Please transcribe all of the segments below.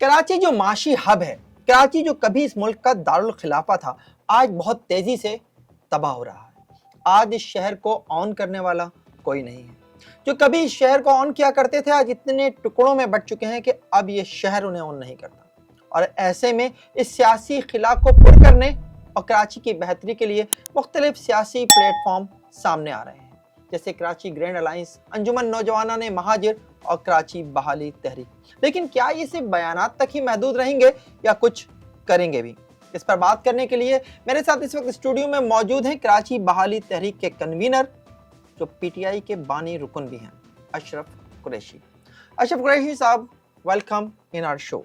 कराची जो माशी हब है, कराची जो कभी इस मुल्क का दारुल खिलाफा था, आज बहुत तेजी से तबाह हो रहा है। आज इस शहर को ऑन करने वाला कोई नहीं है। जो कभी इस शहर को ऑन किया करते थे, आज इतने टुकड़ों में बट चुके हैं कि अब ये शहर उन्हें ऑन नहीं करता। और ऐसे में इस सियासी खिला को पुर करने और कराची की बेहतरी के लिए मुख्तलिफ सियासी प्लेटफॉर्म सामने आ रहे हैं, जैसे कराची ग्रैंड अलायंस, अंजुमन नौजवाना ने महाजिर और कराची बहाली तहरीक। लेकिन क्या ये सिर्फ बयानात तक ही महदूद रहेंगे या कुछ करेंगे भी? इस पर बात करने के लिए मेरे साथ इस वक्त स्टूडियो में मौजूद हैं कराची बहाली तहरीक के कन्वीनर, जो पीटीआई के बानी रुकन भी हैं, अशरफ कुरैशी। अशरफ कुरैशी साहब, वेलकम इन आवर शो।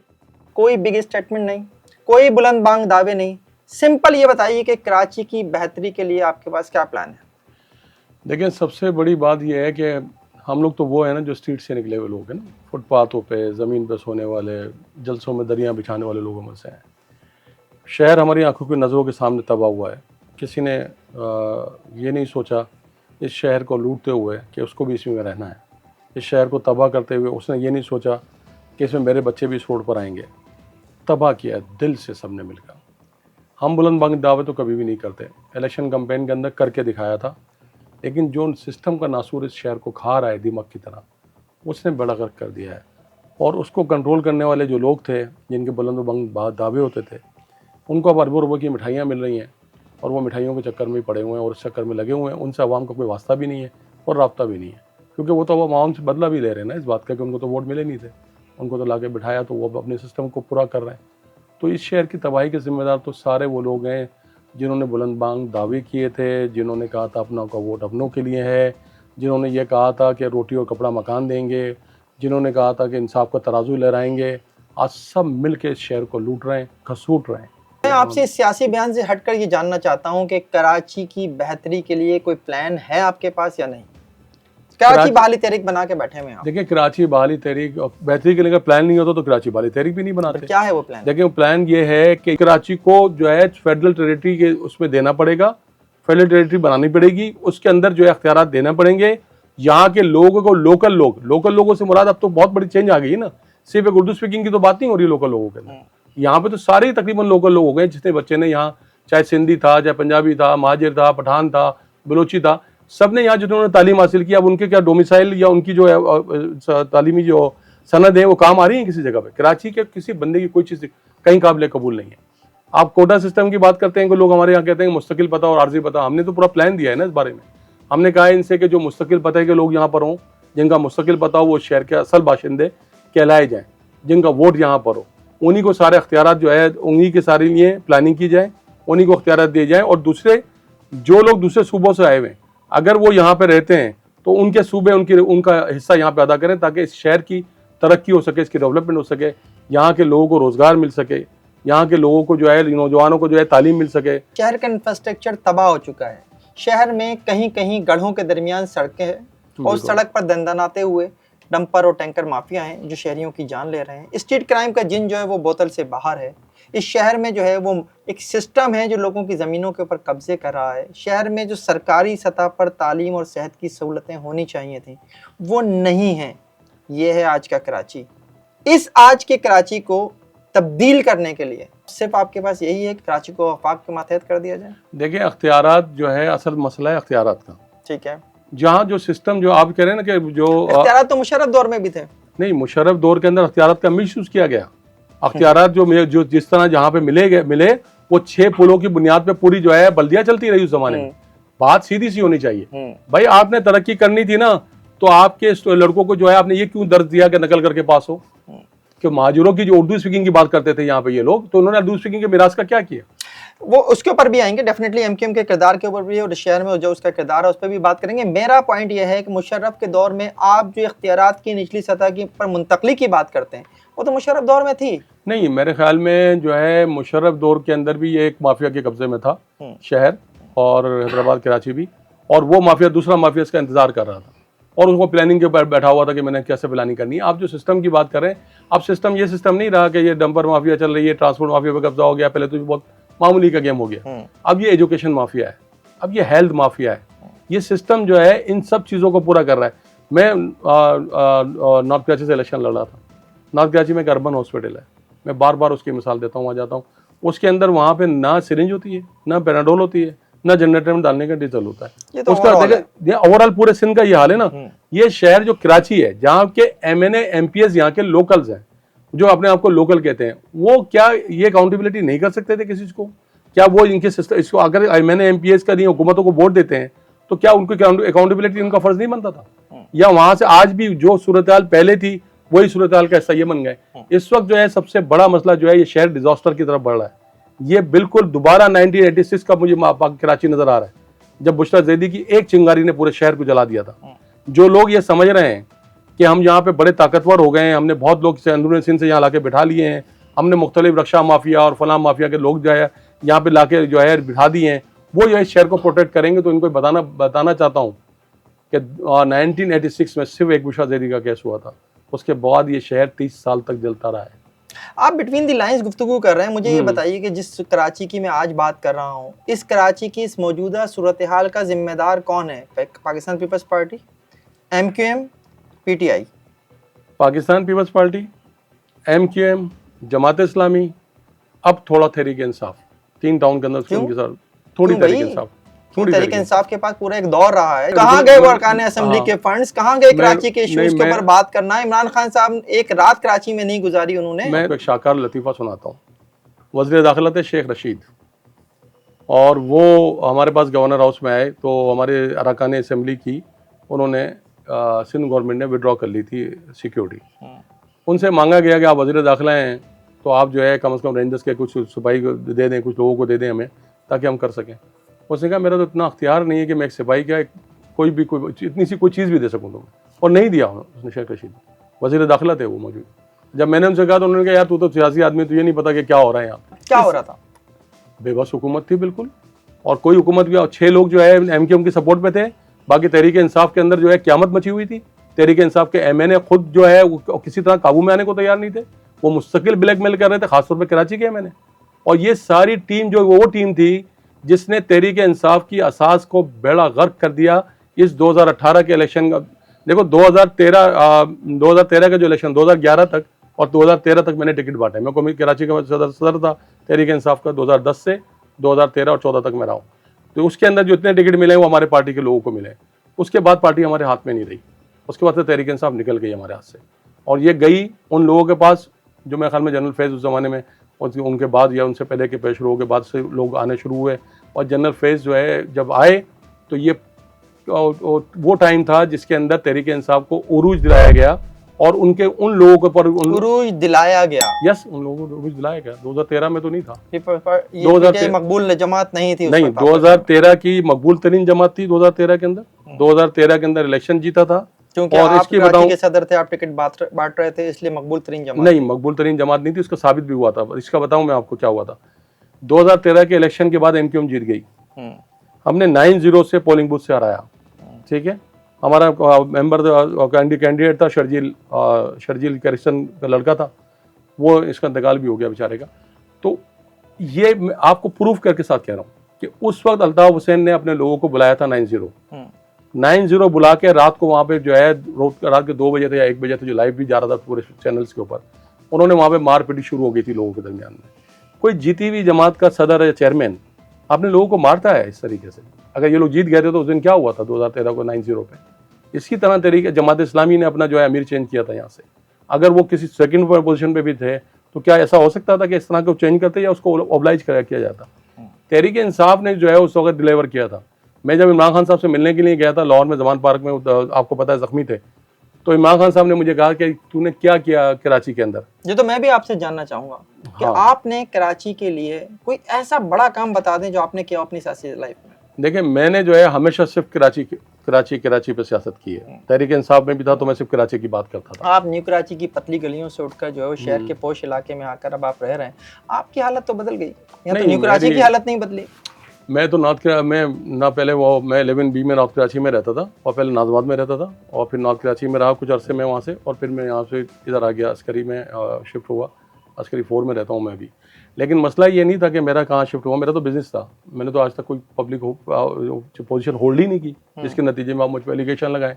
कोई बिग स्टेटमेंट नहीं, कोई बुलंद बांग दावे नहीं, सिंपल ये बताइए कि कराची की बेहतरी के लिए आपके पास क्या प्लान है? देखिए, सबसे बड़ी बात यह है कि हम लोग तो वो है ना जो स्ट्रीट से निकले हुए लोग हैं ना, फुटपाथों पे, ज़मीन पे सोने वाले, जलसों में दरियाँ बिछाने वाले लोगों में से हैं। शहर हमारी आंखों की नज़रों के सामने तबाह हुआ है। किसी ने ये नहीं सोचा इस शहर को लूटते हुए कि उसको भी इसी में रहना है। इस शहर को तबाह करते हुए उसने ये नहीं सोचा कि इसमें मेरे बच्चे भी इस रोड पर आएंगे। तबाह किया दिल से सबने मिलकर। हम बुलंद बांग दावे तो कभी भी नहीं करते, इलेक्शन कैंपेन के अंदर करके दिखाया था, लेकिन जो सिस्टम का नासूर इस शहर को खा रहा है दिमाग की तरह, उसने बड़ा गर्क कर दिया है। और उसको कंट्रोल करने वाले जो लोग थे, जिनके बुलंद बांग दावे होते थे, उनको अब अरबों रुपये की मिठाइयाँ मिल रही हैं और वो मिठाइयों के चक्कर में ही पड़े हुए हैं और इस चक्कर में लगे हुए हैं। उनसे आवाम का कोई वास्ता भी नहीं है और राब्ता भी नहीं है, क्योंकि वो तो अब आवाम से बदला भी ले रहे हैं ना इस बात का कि उनको तो वोट मिले नहीं थे। उनको तो ला के बिठाया तो वो अब अपने सिस्टम को पूरा कर रहे हैं। तो इस शहर की तबाही के ज़िम्मेदार तो सारे वो लोग हैं जिन्होंने बुलंद बांग दावे किए थे, जिन्होंने कहा था अपनों का वोट अपनों के लिए है, जिन्होंने ये कहा था कि रोटी और कपड़ा मकान देंगे, जिन्होंने कहा था कि इंसाफ का तराजू लहराएंगे, आज सब मिल के इस शहर को लूट रहे हैं, घसूट रहे हैं। मैं आपसे इस सियासी बयान से हटकर ये जानना चाहता हूँ कि कराची की बेहतरी के लिए कोई प्लान है आपके पास या नहीं? कराची बहाली तहरीक बना के बैठे हुए हैं आप। देखिए, कराची बहाली तहरीक बेहतरी के लिए प्लान नहीं होता तो कराची बहाली तहरीक भी नहीं बनाते। क्या है वो प्लान? देखिए, प्लान ये है कि कराची को जो है फेडरल टेरिटरी के उसमें देना पड़ेगा, फेडरल टेरिटरी बनानी पड़ेगी, उसके अंदर जो है अख्तियार देना पड़ेंगे। यहाँ के लोगों को लोकल लोगों से मुराद अब तो बहुत बड़ी चेंज आ गई है ना, सिर्फ एक उर्दू स्पीकिंग की तो बात नहीं हो रही लोकल लोगों के अंदर। यहाँ पे तो सारे तकरीबन लोकल लोग हो गए, जितने बच्चे ने यहाँ, चाहे सिंधी था, चाहे पंजाबी था, महाजिर था, पठान था, बलोची था, सब ने यहाँ जिन्होंने तालीम हासिल की, अब उनके क्या डोमिसाइल या उनकी जो है तालीमी जो सनद है वो काम आ रही है किसी जगह पे? कराची के किसी बंदे की कोई चीज़ कहीं काबिल कबूल नहीं है। आप कोटा सिस्टम की बात करते हैं कि लोग हमारे यहाँ कहते हैं मुस्तकिल पता और आर्जी पता। हमने तो पूरा प्लान दिया है ना इस बारे में। हमने कहा है इनसे कि जो मुस्तकिल पता है के लोग यहाँ पर हों, जिनका मुस्तकिल पता हो, वो शहर के असल बाशिंदे कहलाए जाएँ, जिनका वोट यहाँ पर हो, उन्हीं को सारे अख्तियारात जो है उन्हीं के सारे लिए प्लानिंग की जाए, उन्हीं को अख्तियारात दिए जाएँ। और दूसरे जो लोग दूसरे सूबों से आए हुए हैं, अगर वो यहाँ पे रहते हैं तो उनके सूबे उनका हिस्सा यहाँ पे अदा करें, ताकि इस शहर की तरक्की हो सके, इसकी डेवलपमेंट हो सके, यहाँ के लोगों को रोजगार मिल सके, यहाँ के लोगों को जो है नौजवानों को जो है तालीम मिल सके। शहर का इंफ्रास्ट्रक्चर तबाह हो चुका है। शहर में कहीं कहीं गढ़ों के दरमियान सड़कें हैं और सड़क पर दंदनाते हुए डंपर और टैंकर माफिया हैं जो शहरियों की जान ले रहे हैं। स्ट्रीट क्राइम का जिन जो है वो बोतल से बाहर है। इस शहर में जो है वो एक सिस्टम है जो लोगों की ज़मीनों के ऊपर कब्जे कर रहा है। शहर में जो सरकारी सतह पर तालीम और सेहत की सहूलतें होनी चाहिए थी वो नहीं हैं। ये है आज का कराची। इस आज के कराची को तब्दील करने के लिए सिर्फ आपके पास यही है कि कराची को आफाक के मातहत कर दिया जाए? देखिए, अख्तियारात जो है असल मसला है अख्तियारात का। ठीक है, जहाँ जो सिस्टम जो आप कह रहे हैं ना कि जो अख्तियारात तो मुशर्रफ दौर में भी थे। नहीं, मुशर्रफ दौर के अंदर अख्तियारात का मिसयूज किया गया। अख्तियारात जो जिस तरह जहाँ पे मिले वो 6 पुलों की बुनियाद पे पूरी जो है बल्दियाँ चलती रही उस जमाने में। बात सीधी सी होनी चाहिए भाई, आपने तरक्की करनी थी ना, तो आपके लड़कों को जो है आपने ये क्यों दर्ज दिया कि नकल करके पास हो? कि महाजिरों की जो उर्दू स्पीकिंग की बात करते थे यहाँ पे ये लोग, तो उन्होंने उर्दू स्पीकिंग के मिराज का क्या किया? वो उसके ऊपर भी आएंगे डेफिनेटली, एमक्यूएम के किरदार के ऊपर भी और शहर में जो उसका किरदार है उस पर भी बात करेंगे। मेरा पॉइंट ये है कि मुशर्रफ के दौर में आप जो इख्तियारात की निचली सतह की पर मुंतकली की बात करते हैं वो तो मुशर्रफ दौर में थी नहीं। मेरे ख्याल में जो है मुशर्रफ दौर के अंदर भी ये एक माफिया के कब्जे में था शहर, और हैदराबाद कराची भी, और वो माफिया दूसरा माफिया इसका इंतजार कर रहा था और उसको प्लानिंग के ऊपर बैठा हुआ था कि मैंने कैसे प्लानिंग करनी है। आप जो सिस्टम की बात कर रहे हैं, अब सिस्टम ये सिस्टम नहीं रहा कि ये डंपर माफिया चल रही है, ट्रांसपोर्ट माफिया पे कब्जा हो गया। पहले तो बहुत मामूली का गेम हो गया, अब ये एजुकेशन माफिया है, अब ये हेल्थ माफिया है। ये सिस्टम जो है इन सब चीज़ों को पूरा कर रहा है। मैं नॉर्थ कराची से इलेक्शन लड़ रहा था। नॉर्थ कराची में एक अर्बन हॉस्पिटल है, मैं बार बार उसकी मिसाल देता हूँ, वहाँ जाता हूँ, उसके अंदर वहाँ पे ना सिरिंज होती है, ना पैराडोल होती है, ना जनरेटर में डालने का डीजल होता है। ये तो उसका देखिए ओवरऑल पूरे सिंध का ये हाल है ना। ये शहर जो कराची है, जहाँ के MNA MPs यहाँ के लोकल्स हैं, जो अपने आप को लोकल कहते हैं, वो क्या ये अकाउंटेबिलिटी नहीं कर सकते थे किसी को? क्या वो इनके सिस्टम, इसको अगर MNA MPs का नहीं हुकूमतों को वोट देते हैं तो क्या उनको अकाउंटेबिलिटी उनका फर्ज नहीं बनता था? या वहां से आज भी जो सूरत हाल पहले थी वही सूरत हाल का हिस्सा ये बन गए? इस वक्त जो है सबसे बड़ा मसला जो है, ये शहर डिजास्टर की तरफ बढ़ रहा है। ये बिल्कुल दोबारा 1986 का मुझे कराची नजर आ रहा है, जब बुशरा जैदी की एक चिंगारी ने पूरे शहर को जला दिया था। जो लोग ये समझ रहे हैं कि हम यहाँ पे बड़े ताकतवर हो गए हैं, हमने बहुत लोग अंदरूनी सिंध से यहाँ लाके बिठा लिए हैं, हमने मुख्तलिफ रक्षा माफिया और फलाम माफिया के लोग जो है यहाँ पे लाके जो है बिठा दिए हैं, वो जो है शहर को प्रोटेक्ट करेंगे, तो इनको बताना चाहता हूँ कि 1986 में सिर्फ एक बुशरा जैदी का केस हुआ था, उसके बाद ये शहर 30 साल तक जलता रहा है। आप बिटवीन द लाइंस गुफ्तगू कर रहे हैं, मुझे ये बताइए कि जिस कराची की मैं आज बात कर रहा हूँ, इस कराची की इस मौजूदा सूरत हाल का जिम्मेदार कौन है? Pakistan Peoples Party, MQM, PTI? Pakistan Peoples Party, MQM, Jamaat Islami, अब थोड़ा तहरीक इंसाफ, 3 टाउन के अंदर उनके साथ थोड़ी तहरीक इंसाफ। तहरीक इंसाफ के पास पूरा एक दौर रहा है। कहाँ गए वर्कान असेंबली के फंड्स, कहाँ गए कराची के इश्यूज के ऊपर बात करना? इमरान खान साहब एक रात कराची में नहीं गुजारी उन्होंने। मैं एक शाकार लतीफ़ा सुनाता हूँ। वज़ीर दाखिला थे शेख रशीद, और वो हमारे पास गवर्नर हाउस में आए तो हमारे अरकान असेंबली की उन्होंने सिंध गवर्नमेंट ने विड्रॉ कर ली थी सिक्योरिटी। उनसे मांगा गया कि आप वज़ीर दाखिला हैं तो आप जो है कम से कम रेंजर्स के कुछ सिपाही को दे दें, कुछ लोगों को दे दें हमें, ताकि हम कर सकें। उसने कहा मेरा तो इतना अख्तियार नहीं है कि मैं एक सिपाही का कोई इतनी सी कोई चीज़ भी दे सकूँ, तो और नहीं दिया उसने। शेख रशीद वज़ीर दाखिला थे वो मौजूद। जब मैंने उनसे कहा तो उन्होंने कहा यार तू तो सियासी आदमी, तुझे नहीं पता कि क्या हो रहा है यहाँ? क्या हो रहा था? बेबस हुकूमत थी बिल्कुल, और कोई हुकूमत भी, 6 लोग जो है MQM के सपोर्ट पे थे, बाकी तहरीक इंसाफ के अंदर जो है क़यामत मची हुई थी। तहरीक इंसाफ के MNA खुद जो है किसी तरह काबू में आने को तैयार नहीं थे, वो मुस्तकिल ब्लैकमेल कर रहे थे, खासतौर पर कराची के MNA। और ये सारी टीम जो वो टीम थी जिसने तहरीक इंसाफ की असास को बेड़ा गर्क कर दिया इस 2018 के इलेक्शन का। देखो 2013 का जो इलेक्शन, 2011 तक और 2013 तक मैंने टिकट बांटे। मैं कौमी कराची का सदर था तहरीक इंसाफ का 2010 से 2013 और 14 तक मैं रहा हूँ। तो उसके अंदर जो इतने टिकट मिले वो हमारे पार्टी के लोगों को मिले। उसके बाद पार्टी हमारे हाथ में नहीं रही, उसके बाद से तहरीक इंसाफ निकल गई हमारे हाथ से, और ये गई उन लोगों के पास जो मेरे ख्याल में जनरल फैज़ उस ज़माने में, उनके बाद या उनसे पहले के पेशरों के बाद से लोग आने शुरू हुए। और जनरल फैज़ जो है जब आए तो ये वो टाइम था जिसके अंदर तहरीक इंसाफ को उरूज दिलाया गया, और उन लोगों के ऊपर उरूज दिलाया गया। यस, उन लोगों को उरूज दिलाया गया। 2013 में तो नहीं था, 2013 मकबूल जमात नहीं थी, नहीं 2013 की मकबूल तरीन जमात थी। 2013 के अंदर 2013 के अंदर इलेक्शन जीता था, क्योंकि और इसकी बताऊं के सदर थे, आप टिकट बांट रहे थे, इसलिए मकबूल तरीन जमात नहीं, मकबूल तरीन जमात नहीं थी, उसका साबित भी हुआ था। इसका बताऊं मैं आपको क्या हुआ था। 2013 के इलेक्शन के बाद MQM जीत गई, हमने 9-0 से पोलिंग बूथ से हराया, ठीक है। हमारा मेंबर कैंडिडेट था शर्जील कैरिसन का लड़का था, वो इसका इंतकाल भी हो गया बेचारे का। तो ये मैं आपको प्रूफ करके साथ कह रहा हूँ कि उस वक्त अल्ताफ हुसैन ने अपने लोगों को बुलाया था 9-0 बुला के, रात को वहाँ पे जो है रात के 2 बजे थे या 1 बजे थे, जो लाइव भी जा रहा था पूरे चैनल्स के ऊपर, उन्होंने वहाँ पे मारपीट शुरू हो गई थी लोगों के दरमियान में। कोई जीती हुई जमात का सदर या चेयरमैन अपने लोगों को मारता है इस तरीके से? अगर ये लोग जीत गए थे तो उस दिन क्या हुआ था 2013 को 9-0 पे? इसी तरह तरीके जमात इस्लामी ने अपना जो है अमीर चेंज किया था यहाँ से। अगर वो किसी सेकंड पोजीशन पे भी थे तो क्या ऐसा हो सकता था कि इस तरह को चेंज करते या उसको ऑब्लाइज किया जाता? तहरीक इंसाफ ने जो है उस वक्त डिलीवर किया था। मैं जब इमरान खान साहब से मिलने के लिए गया था लाहौर में जमान पार्क में, आपको पता है जख्मी थे, तो इमरान खान साहब ने मुझे कहा कि तूने क्या किया कराची के अंदर। ये तो मैं भी आपसे जानना चाहूंगा कि आपने कराची के लिए कोई ऐसा बड़ा काम बता दें जो आपने किया अपनी सियासी लाइफ में। देखिए, मैंने जो है हमेशा सिर्फ कराची पे सियासत की है। तहरीक इंसाफ में भी था तो मैं सिर्फ कराची की बात करता था। आप न्यू कराची की पतली गलियों से उठकर जो है शहर के पोश इलाके में आकर अब आप रह रहे हैं, आपकी हालत तो बदल गई, या तो न्यू कराची की हालत नहीं बदली? मैं तो पहले मैं 11B में नॉर्थ कराची में रहता था, और पहले नाजबाद में रहता था, और फिर नॉर्थ कराची में रहा कुछ अरसे में वहाँ से, और फिर मैं यहाँ से इधर आ गया, अस्करी में शिफ्ट हुआ। अस्करी 4 में रहता हूँ मैं अभी। लेकिन मसला ये नहीं था कि मेरा कहाँ शिफ्ट हुआ, मेरा तो बिजनेस था। मैंने तो आज तक कोई पब्लिक पोजीशन होल्ड ही नहीं की जिसके नतीजे में आप मुझ पर एलिगेशन लगाएं।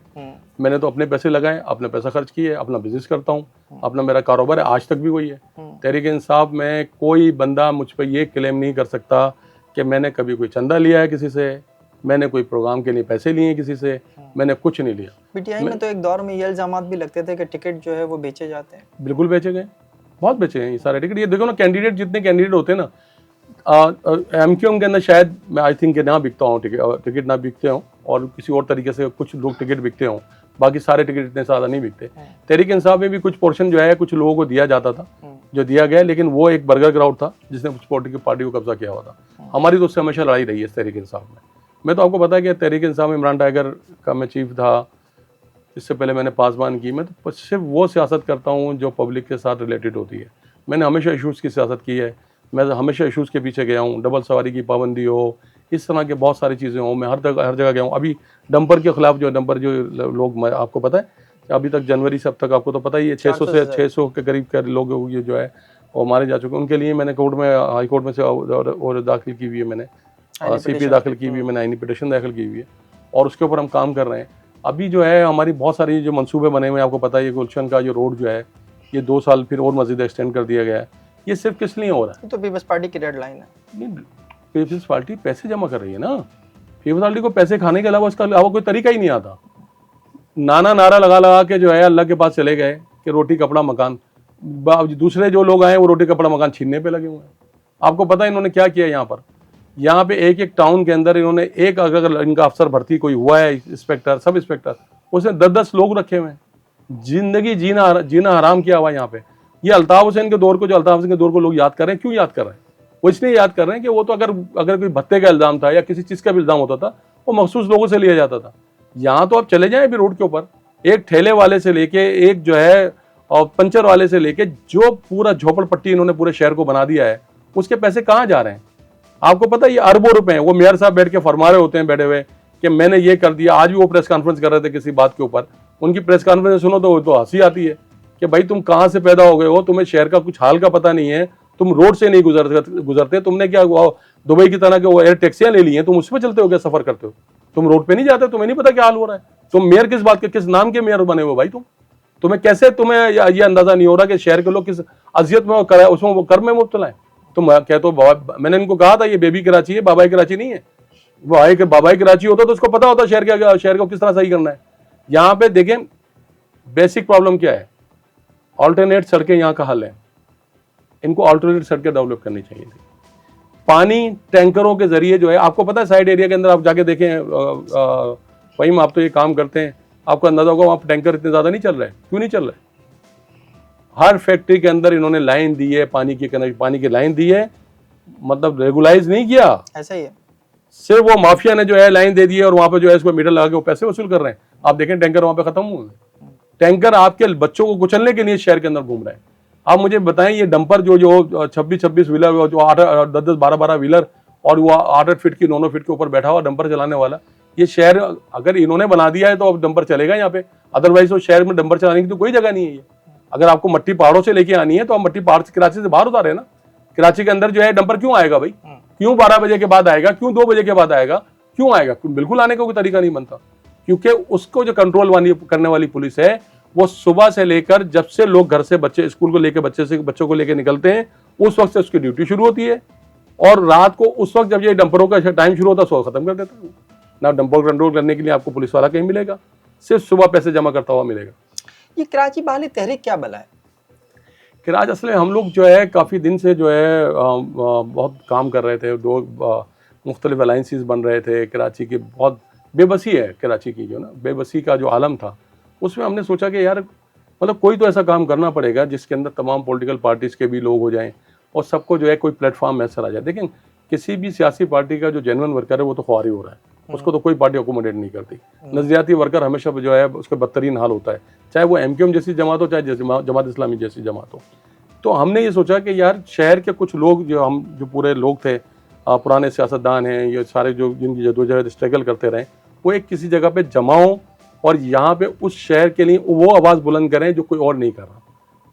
मैंने तो अपने पैसे लगाए, अपने पैसा खर्च किए, अपना बिजनेस करता हूँ, अपना मेरा कारोबार है, आज तक भी वही है। तहरीक इंसाफ में कोई बंदा मुझ पर ये क्लेम नहीं कर सकता कि मैंने कभी कोई चंदा लिया है किसी से, मैंने कोई प्रोग्राम के लिए पैसे लिए हैं किसी से, मैंने कुछ नहीं लिया। पीटीआई में तो एक दौर में ये इल्जामात भी लगते थे कि टिकट जो है वो बेचे जाते हैं। बिल्कुल बेचे गए, बहुत बेचे हैं ये सारे टिकट। ये देखो ना, कैंडिडेट जितने कैंडिडेट होते हैं ना, एमक्यूएम के अंदर शायद मैं आई थिंक ना बिकता हूँ, टिकट ना बिकते हों, और किसी और तरीके से कुछ लोग टिकट बिकते हों, बाकी सारे टिकट इतने ज़्यादा नहीं बिकते। तहरीक इंसाफ में भी कुछ पोर्शन जो है कुछ लोगों को दिया जाता था, जो दिया गया, लेकिन वो एक बर्गर क्राउड था जिसने कुछ पॉलिटिकल पार्टी को कब्जा किया हुआ था। हमारी तो उससे हमेशा लड़ाई रही है तहरीक इंसाफ में। मैं तो आपको पता है कि तहरीक इंसाफ में इमरान टाइगर का मैं चीफ था, इससे पहले मैंने पासबान की। मैं तो सिर्फ वो सियासत करता हूँ जो पब्लिक के साथ रिलेटेड होती है। मैंने हमेशा इशूज़ की सियासत की है, मैं हमेशा इशूज़ के पीछे गया हूँ। डबल सवारी की पाबंदी हो, इस तरह के बहुत सारी चीज़ें हों, मैं हर जगह गया हूँ। अभी डंपर के खिलाफ जो डंपर जो लोग, आपको पता है अभी तक जनवरी से अब तक आपको तो पता ही है 600 के करीब के लोग ये जो है वो मारे जा चुके हैं। उनके लिए मैंने कोर्ट में, हाई कोर्ट में से और दाखिल की हुई है, मैंने CP दाखिल की हुई है, मैंने आईनी पिटिशन दाखिल की हुई है, और उसके ऊपर हम काम कर रहे हैं। अभी जो है हमारी बहुत सारी जो मंसूबे बने हुए हैं, आपको पता है ये गुलशन का जो रोड जो है ये 2 साल फिर और मजीद एक्सटेंड कर दिया गया है। ये सिर्फ किस लिए हो रहा है? तो पीपल्स पार्टी की डेडलाइन है। नहीं, पीपल्स पार्टी पैसे जमा कर रही है ना। पीपल्स पार्टी को पैसे खाने के अलावा इसका अलावा कोई तरीका ही नहीं आता। नारा लगा के जो है अल्लाह के पास चले गए कि रोटी कपड़ा मकान, दूसरे जो लोग आए वो रोटी कपड़ा मकान छीनने पे लगे हुए हैं। आपको पता है इन्होंने क्या किया यहाँ पे एक टाउन के अंदर इन्होंने एक, अगर इनका अफसर भर्ती कोई हुआ है, इंस्पेक्टर, सब इंस्पेक्टर, उसने 10-10 लोग रखे हुए हैं। जिंदगी जीना हराम किया हुआ यहाँ पे। ये अल्ताफ हुसैन के दौर को, जो अल्ताफ हुसैन के दौर को लोग याद कर रहे हैं, क्यों याद कर रहे हैं? वो इसलिए याद कर रहे हैं कि वो तो अगर कोई भत्ते का इल्ज़ाम था या किसी चीज़ का भी इल्ज़ाम होता था वो मखसूस लोगों से लिया जाता था। यहाँ तो आप चले जाएं अभी रोड के ऊपर, एक ठेले वाले से लेके, एक जो है और पंचर वाले से लेके, जो पूरा झोपड़पट्टी इन्होंने पूरे शहर को बना दिया है, उसके पैसे कहाँ जा रहे हैं? आपको पता है ये अरबों रुपए हैं। वो मेयर साहब बैठ के फरमा रहे होते हैं बैठे हुए कि मैंने ये कर दिया। आज भी वो प्रेस कॉन्फ्रेंस कर रहे थे किसी बात के ऊपर, उनकी प्रेस कॉन्फ्रेंस सुनो तो हंसी आती है कि भाई तुम कहाँ से पैदा हो गए हो, तुम्हें शहर का कुछ हाल का पता नहीं है, तुम रोड से नहीं गुजरते, तुमने क्या दुबई की तरह के वो एयर टैक्सियां ले ली हैं, तुम उस पर चलते हो क्या, सफर करते हो, तुम रोड पे नहीं जाते, तुम्हें नहीं पता क्या हाल हो रहा है? तुम मेयर किस बात के, किस नाम के मेयर बने हो भाई? तुम्हें कैसे, तुम्हें ये अंदाजा नहीं हो रहा कि शहर के लोग किस अजियत में उसमें वो कर में मुब्तला है? तुम कहते हो, मैंने इनको कहा था ये बेबी कराची है, बाबाई कराची नहीं है। वो आए कि बाबाई कराची होता तो उसको पता होता शहर को किस तरह सही करना है। यहाँ पे देखें बेसिक प्रॉब्लम क्या है, ऑल्टरनेट सड़कें यहाँ का हल है। इनको ऑल्टरनेट सड़कें डेवलप करनी चाहिए थी। पानी टैंकरों के जरिए जो है, आपको पता है साइड एरिया के अंदर आप जाके देखें, वहीं आप तो ये काम करते हैं, आपको अंदाजा होगा वहाँ पर टैंकर इतने ज़्यादा नहीं चल रहे। क्यों नहीं चल रहे? हर फैक्ट्री के अंदर इन्होंने लाइन दी है, पानी की लाइन दी है, मतलब रेगुलाइज नहीं किया। ऐसा ही है, सिर्फ वो माफिया ने जो है लाइन दे दी है और वहाँ पे जो है इसको मीटर लगा के वो पैसे वसूल कर रहे हैं। आप देखें टैंकर वहाँ पे खत्म हुए। टैंकर आपके बच्चों को कुचलने के लिए शहर के अंदर घूम रहे हैं। आप मुझे बताएं ये डंपर जो 26-26 व्हीलर, जो 8-10, 12-12 व्हीलर और वो 8-8 फीट की 9-9 फीट के ऊपर बैठा हुआ डंपर चलाने वाला, ये शहर अगर इन्होंने बना दिया है तो अब डंपर चलेगा यहाँ पे, अदरवाइज तो शहर में डंपर चलाने की तो कोई जगह नहीं है। अगर आपको मट्टी पहाड़ों से लेके आनी है तो आप मट्टी पहाड़ से, कराची से बाहर उतारे ना। कराची के अंदर जो है डंपर क्यों आएगा भाई? क्यों 12 बजे के बाद आएगा? क्यों 2 बजे के बाद आएगा? क्यों आएगा? बिल्कुल आने का कोई तरीका नहीं बनता, क्योंकि उसको जो कंट्रोल करने वाली पुलिस है वो सुबह से लेकर जब से लोग घर से बच्चे स्कूल को लेकर बच्चों को लेकर निकलते हैं उस वक्त से उसकी ड्यूटी शुरू होती है, और रात को उस वक्त जब ये डंपरों का टाइम शुरू होता है सो खत्म कर देता है ना। डंपर कंट्रोल करने के लिए आपको पुलिस वाला कहीं मिलेगा, सिर्फ सुबह पैसे जमा करता हुआ मिलेगा। ये कराची बहाली तहरीक क्या बला है? कराची असल में हम लोग जो है काफ़ी दिन से जो है बहुत काम कर रहे थे, दो मुख्तलिफ अलाइंसेस बन रहे थे। कराची की बहुत बेबसी है, कराची की जो ना बेबसी का जो आलम था, उसमें हमने सोचा कि यार मतलब कोई तो ऐसा काम करना पड़ेगा जिसके अंदर तमाम पॉलिटिकल पार्टीज़ के भी लोग हो जाएं और सबको जो है कोई प्लेटफॉर्म मैसर आ जाए। देखें किसी भी सियासी पार्टी का जो जेन्युइन वर्कर है वो तो ख्वारी हो रहा है, उसको तो कोई पार्टी अकोमोडेट नहीं करती। नजरियाती वर्कर हमेशा जो है उसका बदतरीन हाल होता है, चाहे वो MQM जैसी जमात हो, चाहे जमात इस्लामी जैसी जमात हो। तो हमने ये सोचा कि यार शहर के कुछ लोग जो पूरे लोग थे, पुराने सियासतदान हैं, ये सारे जो जिनकी जदोजहद स्ट्रगल करते रहे, वो एक किसी जगह पे जमा हो और यहाँ पे उस शहर के लिए वो आवाज़ बुलंद करें जो कोई और नहीं कर रहा।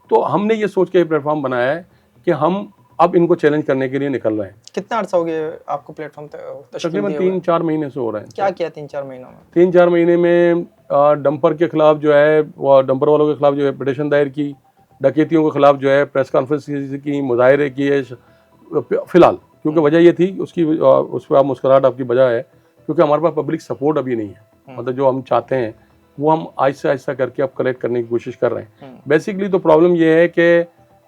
तो हमने ये सोच के प्लेटफॉर्म बनाया है कि हम अब इनको चैलेंज करने के लिए निकल रहे हैं। कितना अर्सा हो गया आपको प्लेटफॉर्म तकरीबन 3-4 महीने से हो रहे हैं। क्या किया 3-4 महीनों में? 3-4 महीने में डंपर के खिलाफ जो है, वो डंपर वालों के खिलाफ जो है पिटीशन दायर की, डकैतियों के खिलाफ जो है प्रेस कॉन्फ्रेंस की, मुजाहरे किए फिलहाल, क्योंकि वजह ये थी उसकी, उस पर आप मुस्कुराहट आपकी वजह है क्योंकि हमारे पास पब्लिक सपोर्ट अभी नहीं है। मतलब जो हम चाहते हैं वो हम आहिस्ता आहिस्ता करके अब कलेक्ट करने की कोशिश कर रहे हैं। बेसिकली तो प्रॉब्लम ये है कि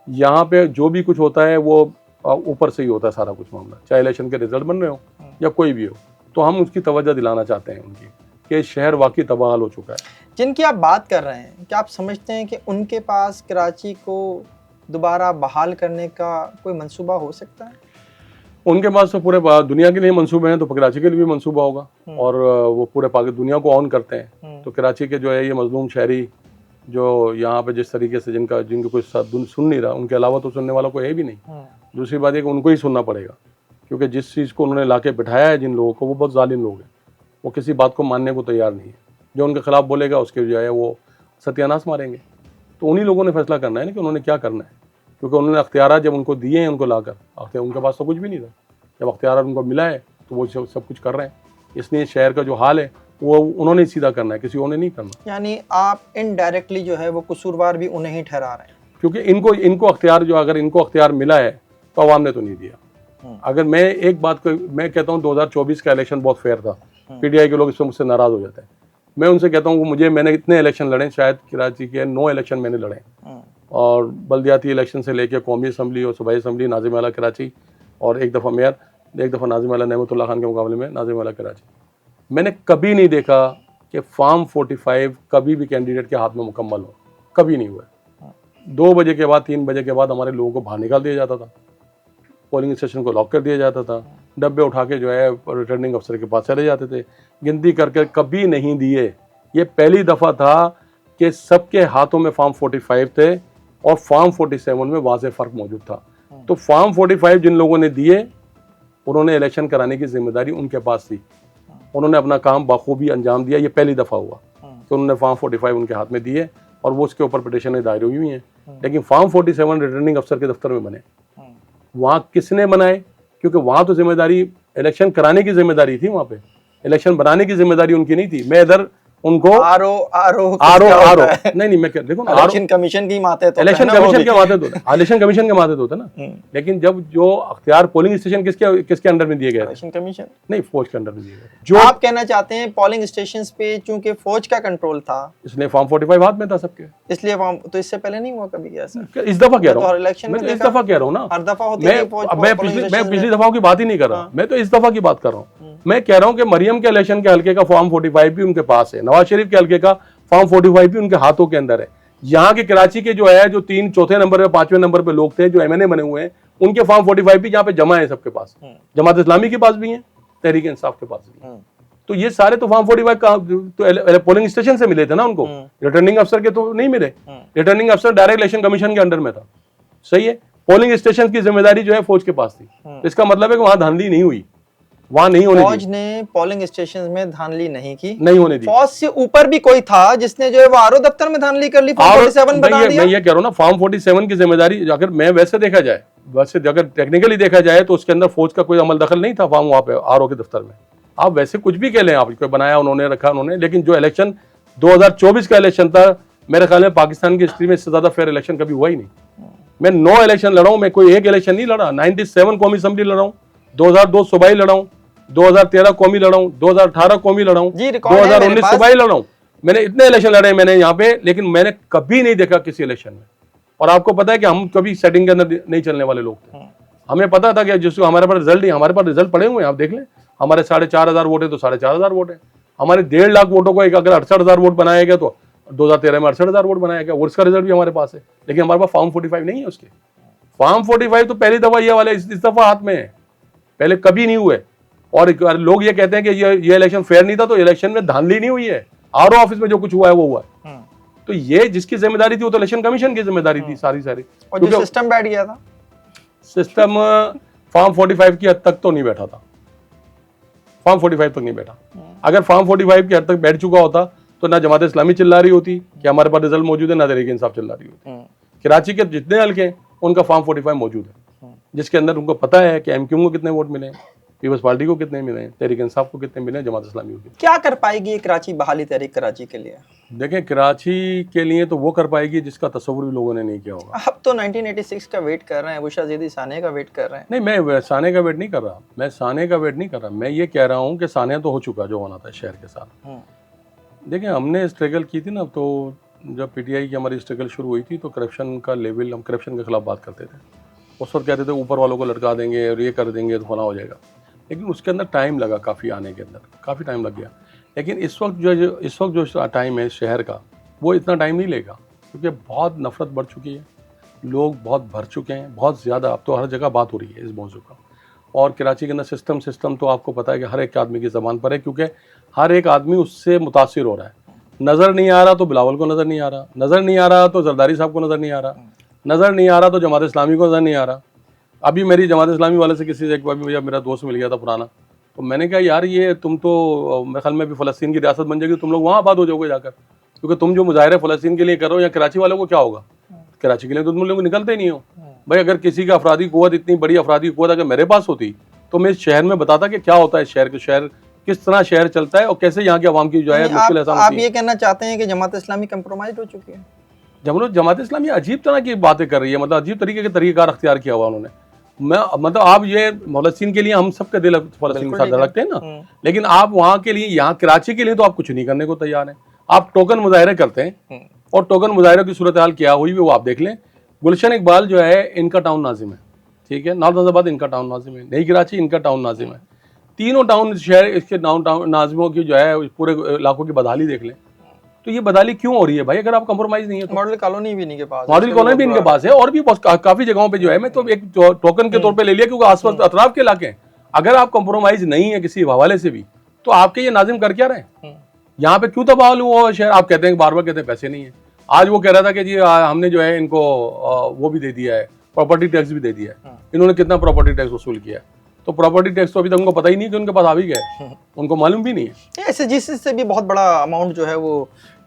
यहाँ पे जो भी कुछ होता है वो ऊपर से ही होता है सारा कुछ मामला, चाहे इलेक्शन के रिजल्ट बन रहे हो या कोई भी हो, तो हम उसकी तवज्जो दिलाना चाहते हैं उनकी कि शहर वाकई तबाह हो चुका है। जिनकी आप बात कर रहे हैं, क्या आप समझते हैं कि उनके पास कराची को दोबारा बहाल करने का कोई मंसूबा हो सकता है? उनके पास तो पूरे दुनिया के लिए मंसूबे हैं, तो कराची के लिए भी मंसूबा होगा। और वो पूरे पाकिस्तान दुनिया को ऑन करते हैं, तो कराची के जो है ये मजलूम शहरी जो यहाँ पे जिस तरीके से जिनको कोई सुन नहीं रहा, उनके अलावा तो सुनने वाला कोई है भी नहीं। दूसरी बात है कि उनको ही सुनना पड़ेगा, क्योंकि जिस चीज़ को उन्होंने लाके बिठाया है जिन लोगों को, वो बहुत जालिम लोग हैं, वो किसी बात को मानने को तैयार नहीं है। जो उनके खिलाफ बोलेगा उसके जो है वो सत्यानाश मारेंगे। तो उन्हीं लोगों ने फैसला करना है ना कि उन्होंने क्या करना है, क्योंकि उन्होंने अख्तियार जब उनको दिए हैं उनको लाकर, उनके पास तो कुछ भी नहीं था, जब अख्तियार उनको मिला है तो वो सब कुछ कर रहे हैं। इसलिए शहर का जो हाल है वो उन्होंने सीधा करना है, किसी और ने नहीं करना। यानी आप इनडायरेक्टली जो है वो कसूरवार भी उन्हें ही ठहरा रहे हैं, क्योंकि इनको अख्तियार जो, अगर इनको अख्तियार मिला है तो अवाम ने तो नहीं दिया। अगर मैं एक बात को मैं कहता हूँ, 2024 का इलेक्शन बहुत फेयर था। पीटीआई के लोग इसमें मुझसे नाराज हो जाते हैं। मैं उनसे कहता हूँ मैंने इतने इलेक्शन लड़े, शायद कराची के 9 इलेक्शन मैंने लड़े, और बल्दियाती इलेक्शन से लेकर कौमी असम्बली और सूबाई असम्बली, नाज़िम आला कराची, और एक दफ़ा मेयर, एक दफ़ा नाज़िम आला नेमतुल्लाह खान के मुकाबले में नाज़िम आला कराची। मैंने कभी नहीं देखा कि फॉर्म 45 कभी भी कैंडिडेट के हाथ में मुकम्मल हो, कभी नहीं हुआ। 2 बजे के बाद 3 बजे के बाद हमारे लोगों को बाहर निकाल दिया जाता था, पोलिंग स्टेशन को लॉक कर दिया जाता था, डब्बे उठा के जो है रिटर्निंग अफसर के पास चले जाते थे, गिनती करके कभी नहीं दिए। ये पहली दफ़ा था कि सबके हाथों में फॉर्म 45 थे और फॉर्म 47 में वाज़ेह फ़र्क मौजूद था। तो फॉर्म 45 जिन लोगों ने दिए, उन्होंने इलेक्शन कराने की जिम्मेदारी उनके पास थी, उन्होंने अपना काम बखूबी अंजाम दिया। ये पहली दफ़ा हुआ कि उन्होंने फॉर्म 45 उनके हाथ में दिए और वो उसके ऊपर पिटीशनें दायर हुई हैं। लेकिन फॉर्म 47 रिटर्निंग अफसर के दफ्तर में बने, वहाँ किसने बनाए? क्योंकि वहाँ तो जिम्मेदारी इलेक्शन कराने की जिम्मेदारी थी, वहाँ पे इलेक्शन बनाने की जिम्मेदारी उनकी नहीं थी। मैं इधर उनको आरो नहीं मैं देखो ना, इलेक्शन कमीशन की माते तो इलेक्शन कमीशन के माते तो इलेक्शन कमीशन के माते तो होता ना। लेकिन जब जो अख्तियार पोलिंग स्टेशन किसके अंडर में दिए गए? इलेक्शन कमीशन नहीं, फौज के अंडर में दिए गए। जो आप कहना चाहते हैं पोलिंग स्टेशन पे चूंकि फौज का कंट्रोल था, इसलिए फॉर्म 45 हाथ में था सबके, इसलिए तो इससे पहले नहीं हुआ कभी ऐसा? इस दफा कह रहा हूँ, मैं इस दफा कह रहा हूँ ना, हर दफा होती है। मैं पिछली दफाओं की बात ही नहीं कर रहा, मैं तो इस दफा की बात कर रहा हूँ। मैं कह रहा हूँ कि मरियम के इलेक्शन के हल्के का फॉर्म 45 भी उनके पास है, नवाज शरीफ के हल्के का फॉर्म 45 भी उनके हाथों के अंदर है। यहाँ के कराची के जो है, जो 3 चौथे नंबर पे 5वें नंबर पे लोग थे जो एमएनए बने हुए हैं, उनके फॉर्म 45 भी यहाँ पे जमा है सबके पास। जमात इस्लामी के पास भी है, तहरीक इंसाफ के पास भी है। तो ये सारे तो फॉर्म 45 का तो पोलिंग स्टेशन से मिले थे ना उनको, रिटर्निंग अफसर के तो नहीं मिले। रिटर्निंग अफसर डायरेक्ट इलेक्शन कमीशन के अंडर में था, सही है। पोलिंग स्टेशन की जिम्मेदारी जो है फौज के पास थी। इसका मतलब है कि वहां धांधली नहीं हुई, वहां नहीं होने दी। फौज ने पोलिंग स्टेशन में धांधली नहीं की, नहीं होने दी। फौज से ऊपर भी कोई था जिसने जो है वो आरओ दफ्तर में धांधली कर ली, फॉर्म 47 बना दिया। मैं ये कह रहा हूं ना, फॉर्म 47 की जिम्मेदारी अगर मैं वैसे देखा जाए, वैसे अगर टेक्निकली देखा जाए तो उसके अंदर फौज का कोई अमल दखल नहीं था फॉर्म वहां पे आरओ के दफ्तर में। आप वैसे कुछ भी कह लें, आप कोई बनाया उन्होंने, रखा उन्होंने, लेकिन जो इलेक्शन 2024 का इलेक्शन था, मेरे ख्याल में पाकिस्तान की हिस्ट्री में इससे ज्यादा फेयर इलेक्शन कभी हुआ ही नहीं। मैं 9 इलेक्शन लड़ा हूं, मैं कोई एक इलेक्शन नहीं लड़ा। 97 कौमी असम्बली लड़ा हूं, 2002 सूबाई लड़ा हूं, 2013 कौमी लड़ा हूं, 2018 कौमी लड़ा हूं, 2019 सूबाई लड़ा हूं। मैंने इतने इलेक्शन लड़े मैंने यहाँ पे, लेकिन मैंने कभी नहीं देखा किसी इलेक्शन में। और आपको पता है कि हम कभी सेटिंग के अंदर नहीं चलने वाले लोग थे। हमें पता था कि जिसको हमारे पास रिजल्ट नहीं, हमारे पास रिजल्ट पड़े हुए हैं, आप देख लें। हमारे 4,500 वोट है तो 4,500 वोट है। हमारे 1.5 लाख वोटों को अगर 68,000 वोट बनाया गया तो 2013 में 68,000 वोट बनाया गया, और उसका रिजल्ट भी हमारे पास है। लेकिन हमारे पास फॉर्म 45 नहीं है उसके। फॉर्म 45 तो पहली दफा ये वाले इस दफा हाथ में है, पहले कभी नहीं हुए। और लोग ये कहते हैं कि ये इलेक्शन फेयर नहीं था, तो इलेक्शन में धांधली नहीं हुई है, आरओ ऑफिस में जो कुछ हुआ है वो हुआ है। तो ये जिसकी जिम्मेदारी थी वो तो इलेक्शन कमीशन की जिम्मेदारी थी सारी। और जो सिस्टम बैठ गया था, सिस्टम फॉर्म 45 की हद तक तो नहीं बैठा था, फॉर्म 45 तक नहीं बैठा। अगर फॉर्म 45 की हद तक बैठ चुका होता तो ना जमात इस्लामी चिल्ला रही होती कि हमारे पास रिजल्ट मौजूद है, ना तहरीक इंसाफ चिल्ला रही होती। कराची के जितने हल्के हैं उनका फॉर्म 45 मौजूद है। जिसके अंदर उनको पता है कि एमक्यू को कितने वोट मिले, पीपल्स पार्टी को कितने मिले, तहरीक इंसाफ को कितने मिले, जमात इस्लामी को कितने। क्या कर पाएगी ये कराची बहाली तहरीक कराची के लिए? देखें, कराची के लिए तो वो कर पाएगी जिसका तस्वुर भी लोगों ने नहीं किया होगा। अब तो 1986 का वेट कर रहे हैं, बुशरा ज़ैदी साने का वेट कर रहे हैं। नहीं, मैं साने का वेट नहीं कर रहा, मैं साने का वेट नहीं कर रहा, मैं ये कह रहा हूँ कि साने तो हो चुका जो होना था शहर के साथ। देखिए, हमने स्ट्रगल की थी ना, तो जब पीटीआई की हमारी स्ट्रगल शुरू हुई थी तो करप्शन का लेवल, हम करप्शन के खिलाफ बात करते थे। उस वक्त कहते थे ऊपर वालों को लटका देंगे और ये कर देंगे तो फला हो जाएगा, लेकिन उसके अंदर टाइम लगा, काफ़ी आने के अंदर काफ़ी टाइम लग गया। लेकिन इस वक्त जो टाइम है शहर का, वो इतना टाइम नहीं लेगा, क्योंकि बहुत नफरत बढ़ चुकी है, लोग बहुत भर चुके हैं, बहुत ज़्यादा। अब तो हर जगह बात हो रही है इस मौजू का। और कराची के अंदर सिस्टम तो आपको पता है कि हर एक आदमी की ज़बान पर है, क्योंकि हर एक आदमी उससे मुतासिर हो रहा है। नज़र नहीं आ रहा तो बिलावल को नज़र नहीं आ रहा, नज़र नहीं आ रहा तो जरदारी साहब को नज़र नहीं आ रहा, नज़र नहीं आ रहा तो जमात इस्लामी को नज़र नहीं आ रहा। अभी मेरी जमात इस्लामी वाले से किसी से एक बार भैया मेरा दोस्त मिल गया था पुराना, तो मैंने कहा यार ये तुम तो मेरे ख्याल में भी फ़लस्तीन की रियासत बन जाएगी, तुम लोग वहाँ आबाद हो जाओगे जाकर, क्योंकि तुम जो मुजाहिरे फ़लस्तीन के लिए करो, या कराची वालों को क्या होगा? कराची के लिए तो तुम लोग निकलते ही नहीं हो भाई। अगर किसी का अफराधी क़ुव्वत, इतनी बड़ी अफराधी क़ुव्वत अगर मेरे पास होती तो मैं इस शहर में बताता कि क्या होता है शहर किस तरह शहर चलता है और कैसे यहाँ के अवाम की जो है मुश्किल आसान होती है। आप ये कहना चाहते हैं कि जमात इस्लामी कंप्रोमाइज हो चुकी है? जमात इस्लामी अजीब तरह की बातें कर रही है, मतलब अजीब तरीके के तरीक़ार अख्तियार किया हुआ उन्होंने। मैं मतलब आप ये फ़लस्तीन के लिए हम सबके दिल फ़लस्तीन के साथ रखते हैं ना, लेकिन आप वहाँ के लिए, यहाँ कराची के लिए तो आप कुछ नहीं करने को तैयार हैं। आप टोकन मुजाहरे करते हैं, और टोकन मुजाहरे की सूरत हाल क्या हुई वो आप देख लें। गुलशन इकबाल जो है इनका टाउन नाजिम है, ठीक है, नाज़िमाबाद इनका टाउन नाजिम है, नई कराची इनका टाउन नाजिम है। तीनों टाउन शहर इसके टाउन नाजिमों की जो है पूरे इलाकों की बदहाली देख लें। तो ये बदहाली क्यों हो रही है भाई, अगर आप कंप्रोमाइज़ नहीं है तो? मॉडल कॉलोनी भी इनके पास, मॉडल कॉलोनी भी इनके पास है, और भी काफ़ी जगहों पे जो है, मैं तो एक टोकन के तौर पे ले लिया क्योंकि आस पास अतराफ के इलाके हैं। अगर आप कंप्रोमाइज़ नहीं है किसी हवाले से भी, तो आपके ये नाजिम कर क्या रहे हैं? यहाँ पे क्यों तबाह हुआ शहर? आप कहते हैं बार बार कहते हैं पैसे नहीं है। आज वो कह रहा था कि जी हमने जो है इनको वो भी दे दिया है, प्रॉपर्टी टैक्स भी दे दिया है। इन्होंने कितना प्रॉपर्टी टैक्स वसूल किया है? तो प्रॉपर्टी टैक्स तो अभी तक उनको पता ही नहीं कि उनके पास आ भी गया, उनको मालूम भी नहीं है। ऐसे जिससे भी बहुत बड़ा अमाउंट जो है वो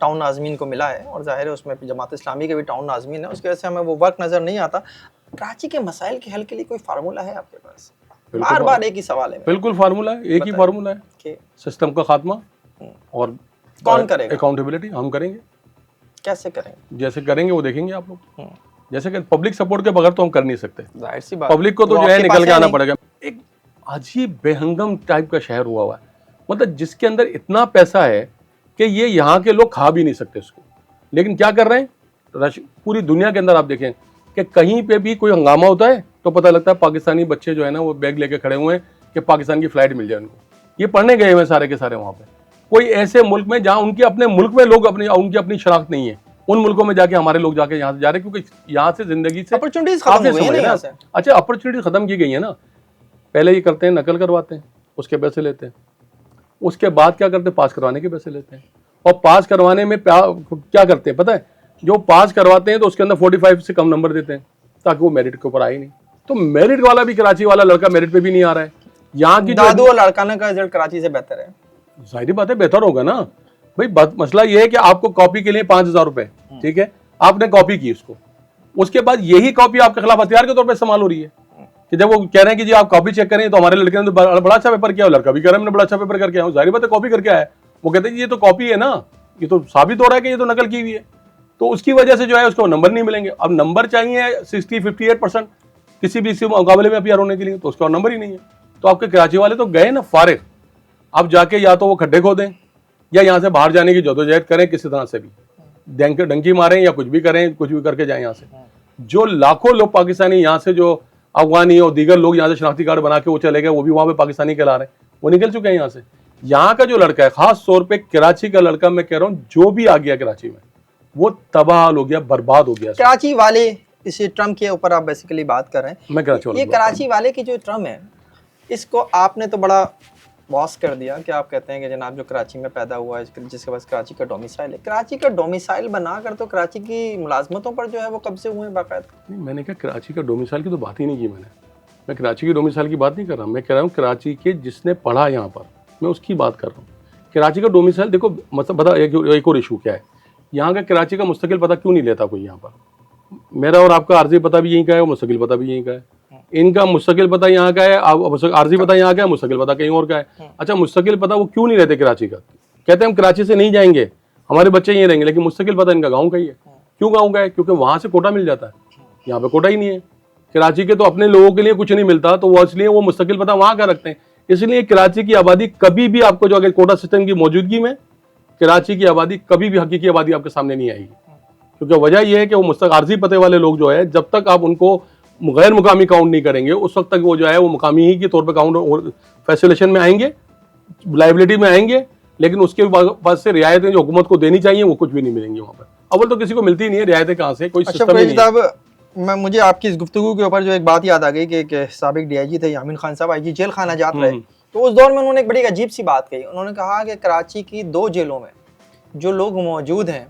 टाउन नाज़मीन को मिला है, और जाहिर है उसमें जमात इस्लामी के भी टाउन नाज़मीन है, उसकी वजह से हमें वो वर्क नज़र नहीं आता। कराची के मसाइल के हल के लिए कोई फार्मूला है आपके पास? बार बार एक ही सवाल है। बिल्कुल फार्मूला है, एक ही फार्मूला है, सिस्टम का खात्मा। और कौन करेगा? अकाउंटेबिलिटी हम करेंगे। कैसे करेंगे? जैसे करेंगे वो देखेंगे आप लोग। जैसे कि पब्लिक सपोर्ट के बगैर तो हम कर नहीं सकते, जाहिर सी बात। पब्लिक को तो जो है निकल के आना पड़ेगा। एक अजीब बेहंगम टाइप का शहर हुआ हुआ है, मतलब जिसके अंदर इतना पैसा है कि ये यहाँ के लोग खा भी नहीं सकते इसको, लेकिन क्या कर रहे हैं? पूरी दुनिया के अंदर आप देखें कि कहीं पे भी कोई हंगामा होता है तो पता लगता है पाकिस्तानी बच्चे जो है ना वो बैग लेके खड़े हुए हैं कि पाकिस्तान की फ्लाइट मिल जाए उनको। ये पढ़ने गए हुए सारे के सारे वहाँ पे। कोई ऐसे मुल्क में जहाँ उनके अपने मुल्क में लोग उनकी अपनी शनाख्त नहीं है, उन मुल्कों में जाके हमारे लोग जाके यहाँ से जा रहे हैं, क्योंकि यहाँ से जिंदगी से अपॉर्चुनिटीज खत्म हो गई है ना। अच्छा, अपॉर्चुनिटी खत्म की गई है ना। पहले ये करते हैं, नकल करवाते हैं, उसके पैसे लेते हैं, उसके बाद क्या करते हैं? पास करवाने के पैसे लेते हैं। और पास करवाने में क्या करते हैं पता है? जो पास करवाते हैं तो उसके अंदर 45 से कम नंबर देते हैं ताकि वो मेरिट के ऊपर आए नहीं। तो मेरिट वाला भी कराची वाला लड़का मेरिट पे भी नहीं आ रहा है। यहाँ की दादू और लड़काना का रिजल्ट कराची से बेहतर है। जाहिर बात है बेहतर होगा ना भाई। मसला ये है कि आपको कॉपी के लिए 5,000 रुपए, ठीक है, आपने कॉपी की उसको, उसके बाद यही कॉपी आपके खिलाफ हथियार के तौर पर इस्तेमाल हो रही है कि जब वो कह रहे हैं कि जी आप कॉपी चेक करें तो हमारे लड़के ने तो बड़ा अच्छा पेपर किया, लड़का भी कह रहा है मैंने बड़ा अच्छा पेपर करके आया हूँ। जाहिर बात है कॉपी करके आया। वो कहते हैं ये तो कॉपी है ना, ये तो साबित हो रहा है कि ये तो नकल की हुई है। तो उसकी वजह से जो है उसको नंबर नहीं मिलेंगे। अब नंबर चाहिए 60-58% किसी भी इसी मुकाबले में अपीयर होने के लिए, तो उसका नंबर ही नहीं है। तो आपके कराची वाले तो गए ना फारिग। अब जाके या तो वो खड्डे खोदें या यहाँ से बाहर जाने की जदोजहद करें, किसी तरह से भी डंकी मारें या कुछ भी करें, कुछ भी करके जाएं यहाँ से। जो लाखों लोग पाकिस्तानी यहाँ से, जो अफगानी और दीगर लोग यहाँ से शनाख्ती कार्ड बना के वो चले गए, वो भी वहाँ पे पाकिस्तानी कहला रहे हैं, वो निकल चुके हैं यहाँ से। यहाँ का जो लड़का है, खास तौर पे कराची का लड़का, मैं कह रहा हूँ जो भी आ गया कराची में वो तबाह हो गया, बर्बाद हो गया। कराची वाले, इस ट्रम के ऊपर आप बेसिकली बात कर रहे हैं। मैं कराची ये कराची वाले की जो ट्रम है, इसको आपने तो बड़ा बॉस कर दिया कि आप कहते हैं कि जनाब जो कराची में पैदा हुआ है, जिसके पास कराची का डोमिसाइल है, कराची का डोमिसाइल बनाकर तो कराची की मुलाजमतों पर जो है वो कब्जे हुए हैं बाकायदा। नहीं, मैंने कहा कराची का डोमिसाइल की तो बात ही नहीं की मैं कराची की डोमिसाइल की बात नहीं कर रहा। मैं कह रहा हूँ कराची के जिसने पढ़ा यहाँ पर, मैं उसकी बात कर रहा हूँ। कराची का डोमिसाइल देखो, मतलब पता एक और इशू क्या है, यहाँ का कराची का मुस्तकिल पता क्यों नहीं लेता कोई यहाँ पर? मेरा और आपका आर्जी पता भी यहीं का है और मुस्तकिल पता भी यहीं का है। इनका मुस्तकिल पता यहाँ का है, आरजी पता यहाँ का है, मुस्तकिल पता कहीं और का है। अच्छा, मुस्तकिल पता वो क्यों नहीं रहते कराची का? कहते हैं हम कराची से नहीं जाएंगे, हमारे बच्चे यहीं रहेंगे, लेकिन मुस्तकिल पता इनका गाँव का ही है। क्यों गाँव का है? क्योंकि वहां से कोटा मिल जाता है, यहाँ पे कोटा ही नहीं है। कराची के तो अपने लोगों के लिए कुछ नहीं मिलता, तो वो इसलिए वो मुस्तकिल पता वहां का रखते हैं। इसलिए कराची की आबादी कभी भी आपको जो अगर कोटा सिस्टम की मौजूदगी में कराची की आबादी कभी भी हकीकी आबादी आपके सामने नहीं आएगी, क्योंकि वजह यह है कि वो मुस्तक आर्जी पते वाले लोग जो है, जब तक आप उनको गैर मुकामी काउंट नहीं करेंगे उस वक्त तक वो जो है वो मुकामी ही के तौर पर काउंट फैसिलेशन में आएंगे, लाइबिलिटी में आएंगे, लेकिन उसके बाद से रियायतें जो हुकूमत को देनी चाहिए वो कुछ भी नहीं मिलेंगी वहाँ पर। अव्वल तो किसी को मिलती ही नहीं है रियायतें, कहाँ से, कोई सिस्टम ही नहीं है। मुझे आपकी इस गुफ्तगू के ऊपर जो एक बात याद आ गई कि साबिक डीआईजी थे यामीन खान साहब, आईजी जेल खाना जात रहे, तो उस दौर में उन्होंने एक बड़ी अजीब सी बात कही। उन्होंने कहा कि कराची की 2 जेलों में जो लोग मौजूद हैं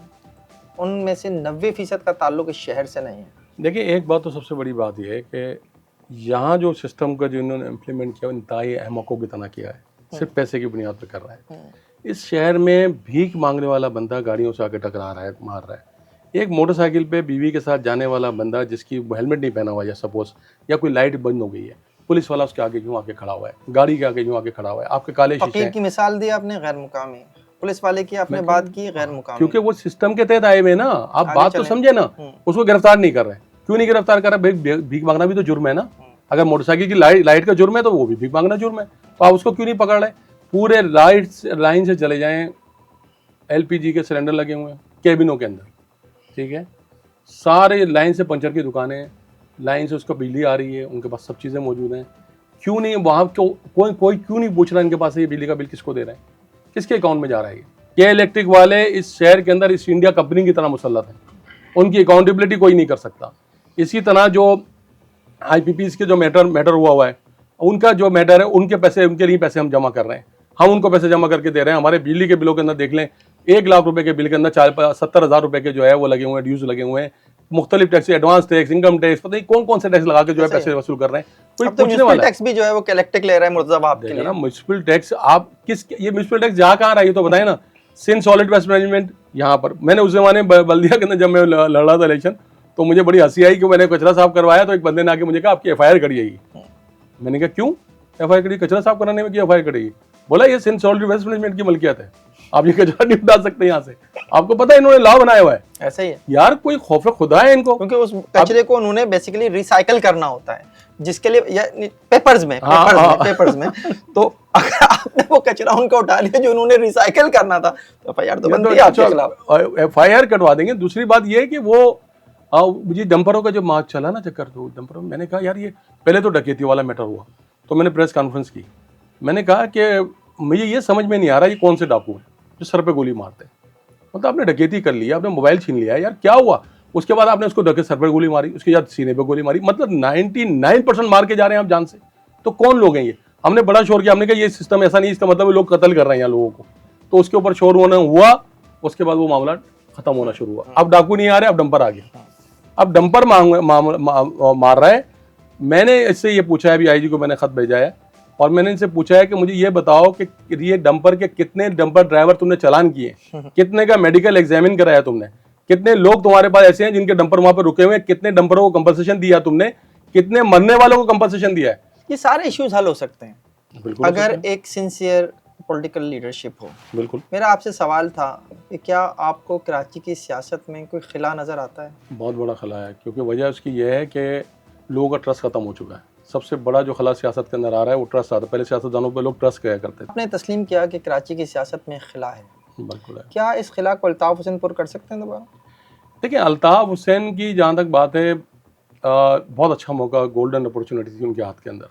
उनमें से 90% का ताल्लुक इस शहर से नहीं है। देखिए, एक बात तो सबसे बड़ी बात यह है कि यहाँ जो सिस्टम का जो इन्होंने इम्प्लीमेंट किया इंतहाई अहमकों की तरह किया है, सिर्फ पैसे की बुनियाद पर कर रहा है। इस शहर में भीख मांगने वाला बंदा गाड़ियों से आके टकरा रहा है, मार रहा है। एक मोटरसाइकिल पे बीवी के साथ जाने वाला बंदा जिसकी हेलमेट नहीं पहना हुआ है सपोज, या कोई लाइट बंद हो गई है, पुलिस वाला उसके आगे क्यों आके खड़ा हुआ है, गाड़ी के आगे क्यों आके खड़ा हुआ है? आपके काले शीशे की मिसाल दी आपने, गैर मुकामी पुलिस वाले की आपने बात की, गैर मुकामी, क्योंकि वो सिस्टम के तहत आए हुए ना। आप बात तो समझे ना, उसको गिरफ्तार नहीं कर रहे। क्यों नहीं गिरफ्तार कर रहे? भीख मांगना भी तो जुर्म है ना। अगर मोटरसाइकिल की लाइट का जुर्म है तो वो भी भीख मांगना जुर्म है, तो आप उसको क्यों नहीं पकड़ रहे? पूरे लाइन से चले जाएं, LPG के सिलेंडर लगे हुए हैं कैबिनों के अंदर, ठीक है, सारे लाइन से पंचर की दुकानें, लाइन से उसको बिजली आ रही है, उनके पास सब चीज़ें मौजूद हैं। क्यों नहीं वहाँ कोई क्यों नहीं पूछ रहा इनके पास ये बिजली का बिल किसको दे रहे हैं, किसके अकाउंट में जा रहा है? ये इलेक्ट्रिक वाले इस शहर के अंदर इस इंडिया कंपनी की तरह मुसल्लत है, उनकी अकाउंटेबिलिटी कोई नहीं कर सकता। इसी तरह जो IPPs के जो मैटर हुआ है, उनका जो मैटर है, उनके पैसे, उनके लिए पैसे हम जमा कर रहे हैं, हम उनको पैसे जमा करके दे रहे हैं। हमारे बिजली के बिलों के अंदर देख लें, 1 लाख रुपए के बिल के अंदर 70,000 रुपए के जो है वो लगे हुए हैं, ड्यूज लगे हुए हैं, मुख्तलिफ tax, advance tax, income tax, पता नहीं कौन कौन से टैक्स लगा के जो है पैसे वसूल कर रहे हैं। कोई पूछने वाला टैक्स भी जो है वो कलेक्टिव ले रहा है मुर्तज़ा आपके लिए ना। म्युनिसिपल टैक्स आप ये म्युनिसिपल टैक्स जहाँ कहाँ रहा है ये तो बताए ना। सिंध सॉलिड वेस्ट मैनेजमेंट यहाँ पर, मैंने उस जमाने बल्दिया के अंदर जब मैं लड़ रहा था इलेक्शन, तो मुझे बड़ी हंसी आई कि मैंने कचरा साफ करवाया तो एक बंदे ने आके मुझे कहा आपकी FIR करी है। मैंने कहा क्यों FIR करी? कचरा साफ कराने में की FIR करेगी? बोला ये सिंध सॉलिड वेस्ट मैनेजमेंट की मलकियत है, आप ये कचरा नहीं डाल सकते यहाँ से। आपको पता है इन्होंने लॉ बनाया हुआ है, ऐसा ही है यार, कोई खौफ खुदा है इनको, क्योंकि उस कचरे को उन्होंने बेसिकली रिसाइकल करना होता है, जिसके लिए पेपर्स में तो अगर आपने वो कचरा उनका उठा लिया जो उन्होंने रिसाइकल करना था तो FIR तो बनती है आपके खिलाफ। FIR कटवा देंगे। दूसरी बात ये है कि वो मुझे डंपरों का जो मार्च चला ना चक्कर, तो डंपरों, मैंने कहा यार ये पहले तो डकैती वाला मैटर हुआ, तो मैंने प्रेस कॉन्फ्रेंस की, मैंने कहा कि मुझे ये समझ में नहीं आ रहा ये कौन से डाकू हैं जो सर पे गोली मारते हैं। मतलब आपने डकैती कर लिया, आपने मोबाइल छीन लिया, यार क्या हुआ? उसके बाद आपने उसको सर पर गोली मारी, उसके बाद सीने पे गोली मारी, मतलब 99% मार के जा रहे हैं आप जान से। तो कौन लोग हैं ये? हमने बड़ा शोर किया, हमने कहा ये सिस्टम ऐसा नहीं, इसका मतलब लोग कत्ल कर रहे हैं यहाँ लोगों को। तो उसके ऊपर शोर होना हुआ, उसके बाद वो मामला खत्म होना शुरू हुआ। अब डाकू नहीं आ रहे, अब डंपर आ गया, अब डंपर मार रहा है। मैंने इससे ये पूछा है, अभी IG को मैंने खत भेजा है, और मैंने इनसे पूछा है कि मुझे ये बताओ कि ये डंपर के कितने डंपर ड्राइवर तुमने चालान किए, कितने का मेडिकल एग्जामिन कराया तुमने, कितने लोग तुम्हारे पास ऐसे हैं जिनके डंपर वहां पर रुके हुए हैं, कितने डंपरों को कंपनसेशन दिया तुमने, कितने मरने वालों को कंपनसेशन दिया है? ये सारे इश्यूज हल हो सकते हैं बिल्कुल अगर एक सिंसियर पॉलिटिकल लीडरशिप हो। बिल्कुल। मेरा आपसे सवाल था कि क्या आपको कराची की सियासत में कोई खिला नजर आता है? बहुत बड़ा खला है, क्योंकि वजह उसकी यह है कि लोगों का ट्रस्ट खत्म हो चुका है। सबसे बड़ा जो खला सियासत के अंदर आ रहा है वो ट्रस्ट आता है। पहले सियासतदानों पे लोग ट्रस्ट किया करते थे। आपने तस्लीम किया कि कराची की सियासत में खिला है, बिल्कुल है। क्या इस खिला को अल्ताफ हुसैन पुर कर सकते हैं दोबारा? देखिए, अल्ताफ हुसैन की जहाँ तक बात है, बहुत अच्छा मौका, गोल्डन अपॉर्चुनिटी थी उनके हाथ के अंदर,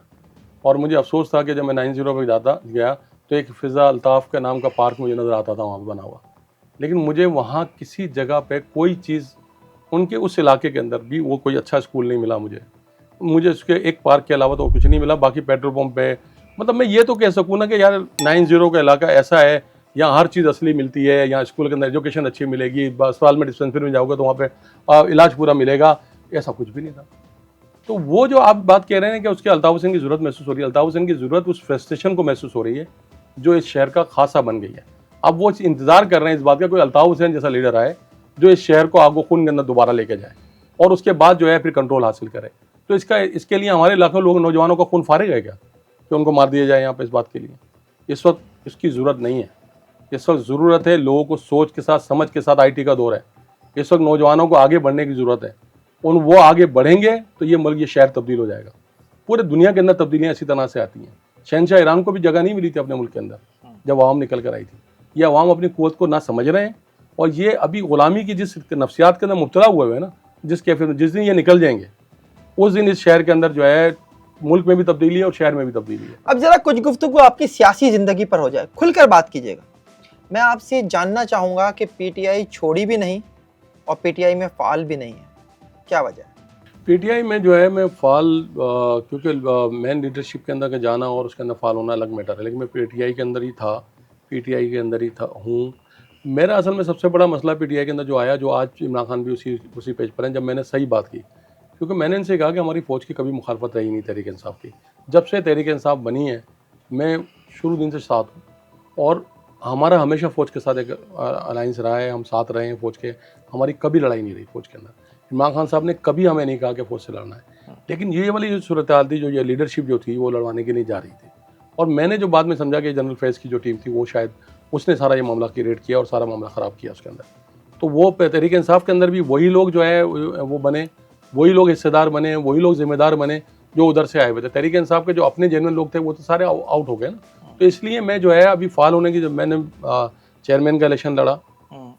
और मुझे अफसोस था कि जब मैं 90 पे गया तो एक फ़िज़ा अल्ताफ़ के नाम का पार्क मुझे नज़र आता था वहाँ पर बना हुआ, लेकिन मुझे वहाँ किसी जगह पे कोई चीज़, उनके उस इलाके के अंदर भी वो कोई अच्छा स्कूल नहीं मिला मुझे उसके एक पार्क के अलावा तो कुछ नहीं मिला। बाकी पेट्रोल पंप पे, मतलब मैं ये तो कह सकूँ ना कि यार 90 का इलाका ऐसा है, यहाँ हर चीज़ असली मिलती है, यहाँ स्कूल के अंदर एजुकेशन अच्छी मिलेगी, अस्पताल में डिस्पेंसरी में जाओगे तो वहाँ पे इलाज पूरा मिलेगा, ऐसा कुछ भी नहीं था। तो वो जो आप बात कह रहे हैं कि उसके अल्ताफ हुसैन की ज़रूरत महसूस हो रही है, अल्ताफ हुसैन की ज़रूरत उस फ्रस्ट्रेशन को महसूस हो रही है जो इस शहर का खासा बन गई है। अब वो इंतज़ार कर रहे हैं इस बात का कोई अल्ताफ हुसैन जैसा लीडर आए जो इस शहर को आगो खून के अंदर दोबारा लेके जाए और उसके बाद जो है फिर कंट्रोल हासिल करे। तो इसके लिए हमारे लाखों लोग नौजवानों का खून फारेगा क्या कि उनको मार दिया जाए यहाँ पे इस बात के लिए? इस वक्त इसकी ज़रूरत नहीं है। इस वक्त ज़रूरत है लोगों को सोच के साथ, समझ के साथ। IT का दौर है, इस वक्त नौजवानों को आगे बढ़ने की ज़रूरत है। वो आगे बढ़ेंगे तो ये मुल्क, ये शहर तब्दील हो जाएगा। पूरे दुनिया के अंदर तब्दीलियाँ इसी तरह से आती हैं। शहनशाह ईरान को भी जगह नहीं मिली थी अपने मुल्क के अंदर जब अवाम निकल कर आई थी। ये अवाम अपनी क़ुव्वत को ना समझ रहे हैं, और ये अभी ग़ुलामी की जिस नफ्सियात के अंदर मुब्तला हुए हैं ना, जिस कैफे में, जिस दिन ये निकल जाएंगे उस दिन इस शहर के अंदर जो है मुल्क में भी तब्दीली है और शहर में भी तब्दीली है। अब जरा कुछ गुफ्तगू आपकी सियासी ज़िंदगी पर हो जाए, खुलकर बात कीजिएगा। मैं आपसे जानना चाहूँगा कि PTI छोड़ी भी नहीं और PTI में फ़ाल भी नहीं है, क्या वजह है? PTI में जो है मैं फ़ाल, क्योंकि मेन लीडरशिप के अंदर का जाना और उसके अंदर फ़ाल होना अलग मैटर है, लेकिन मैं PTI के अंदर ही था, PTI के अंदर ही हूँ। मेरा असल में सबसे बड़ा मसला PTI के अंदर जो आया, जो आज इमरान खान भी उसी पेज पर हैं, जब मैंने सही बात की, क्योंकि मैंने इनसे कहा कि हमारी फ़ौज की कभी मुखालफत रही नहीं तहरीक इंसाफ की। जब से तहरीक इंसाफ बनी है मैं शुरू दिन से साथ हूँ, और हमारा हमेशा फ़ौज के साथ एक अलाइंस रहा है, हम साथ रहे हैं फ़ौज के। हमारी कभी लड़ाई नहीं रही फ़ौज के अंदर। इमरान खान साहब ने कभी हमें नहीं कहा कि फ़ौज से लड़ना है, लेकिन ये वाली जो सूरत हाल थी, जो ये लीडरशिप जो थी, वो लड़वाने के लिए जा रही थी। और मैंने जो बाद में समझा कि जनरल फैज़ की जो टीम थी, वो शायद उसने सारा ये मामला क्रिएट किया और सारा मामला ख़राब किया उसके अंदर। तो वो तहरीक इंसाफ के अंदर भी वही लोग जो है वो बने, वही लोग हिस्सेदार बने, वही लोग जिम्मेदार बने जो उधर से आए हुए थे। तहरीक इंसाफ के जो अपने जेन्युइन लोग थे वो तो सारे आउट हो गए ना। तो इसलिए मैं जो है अभी फ़ाल होने की, जब मैंने चेयरमैन का इलेक्शन लड़ा,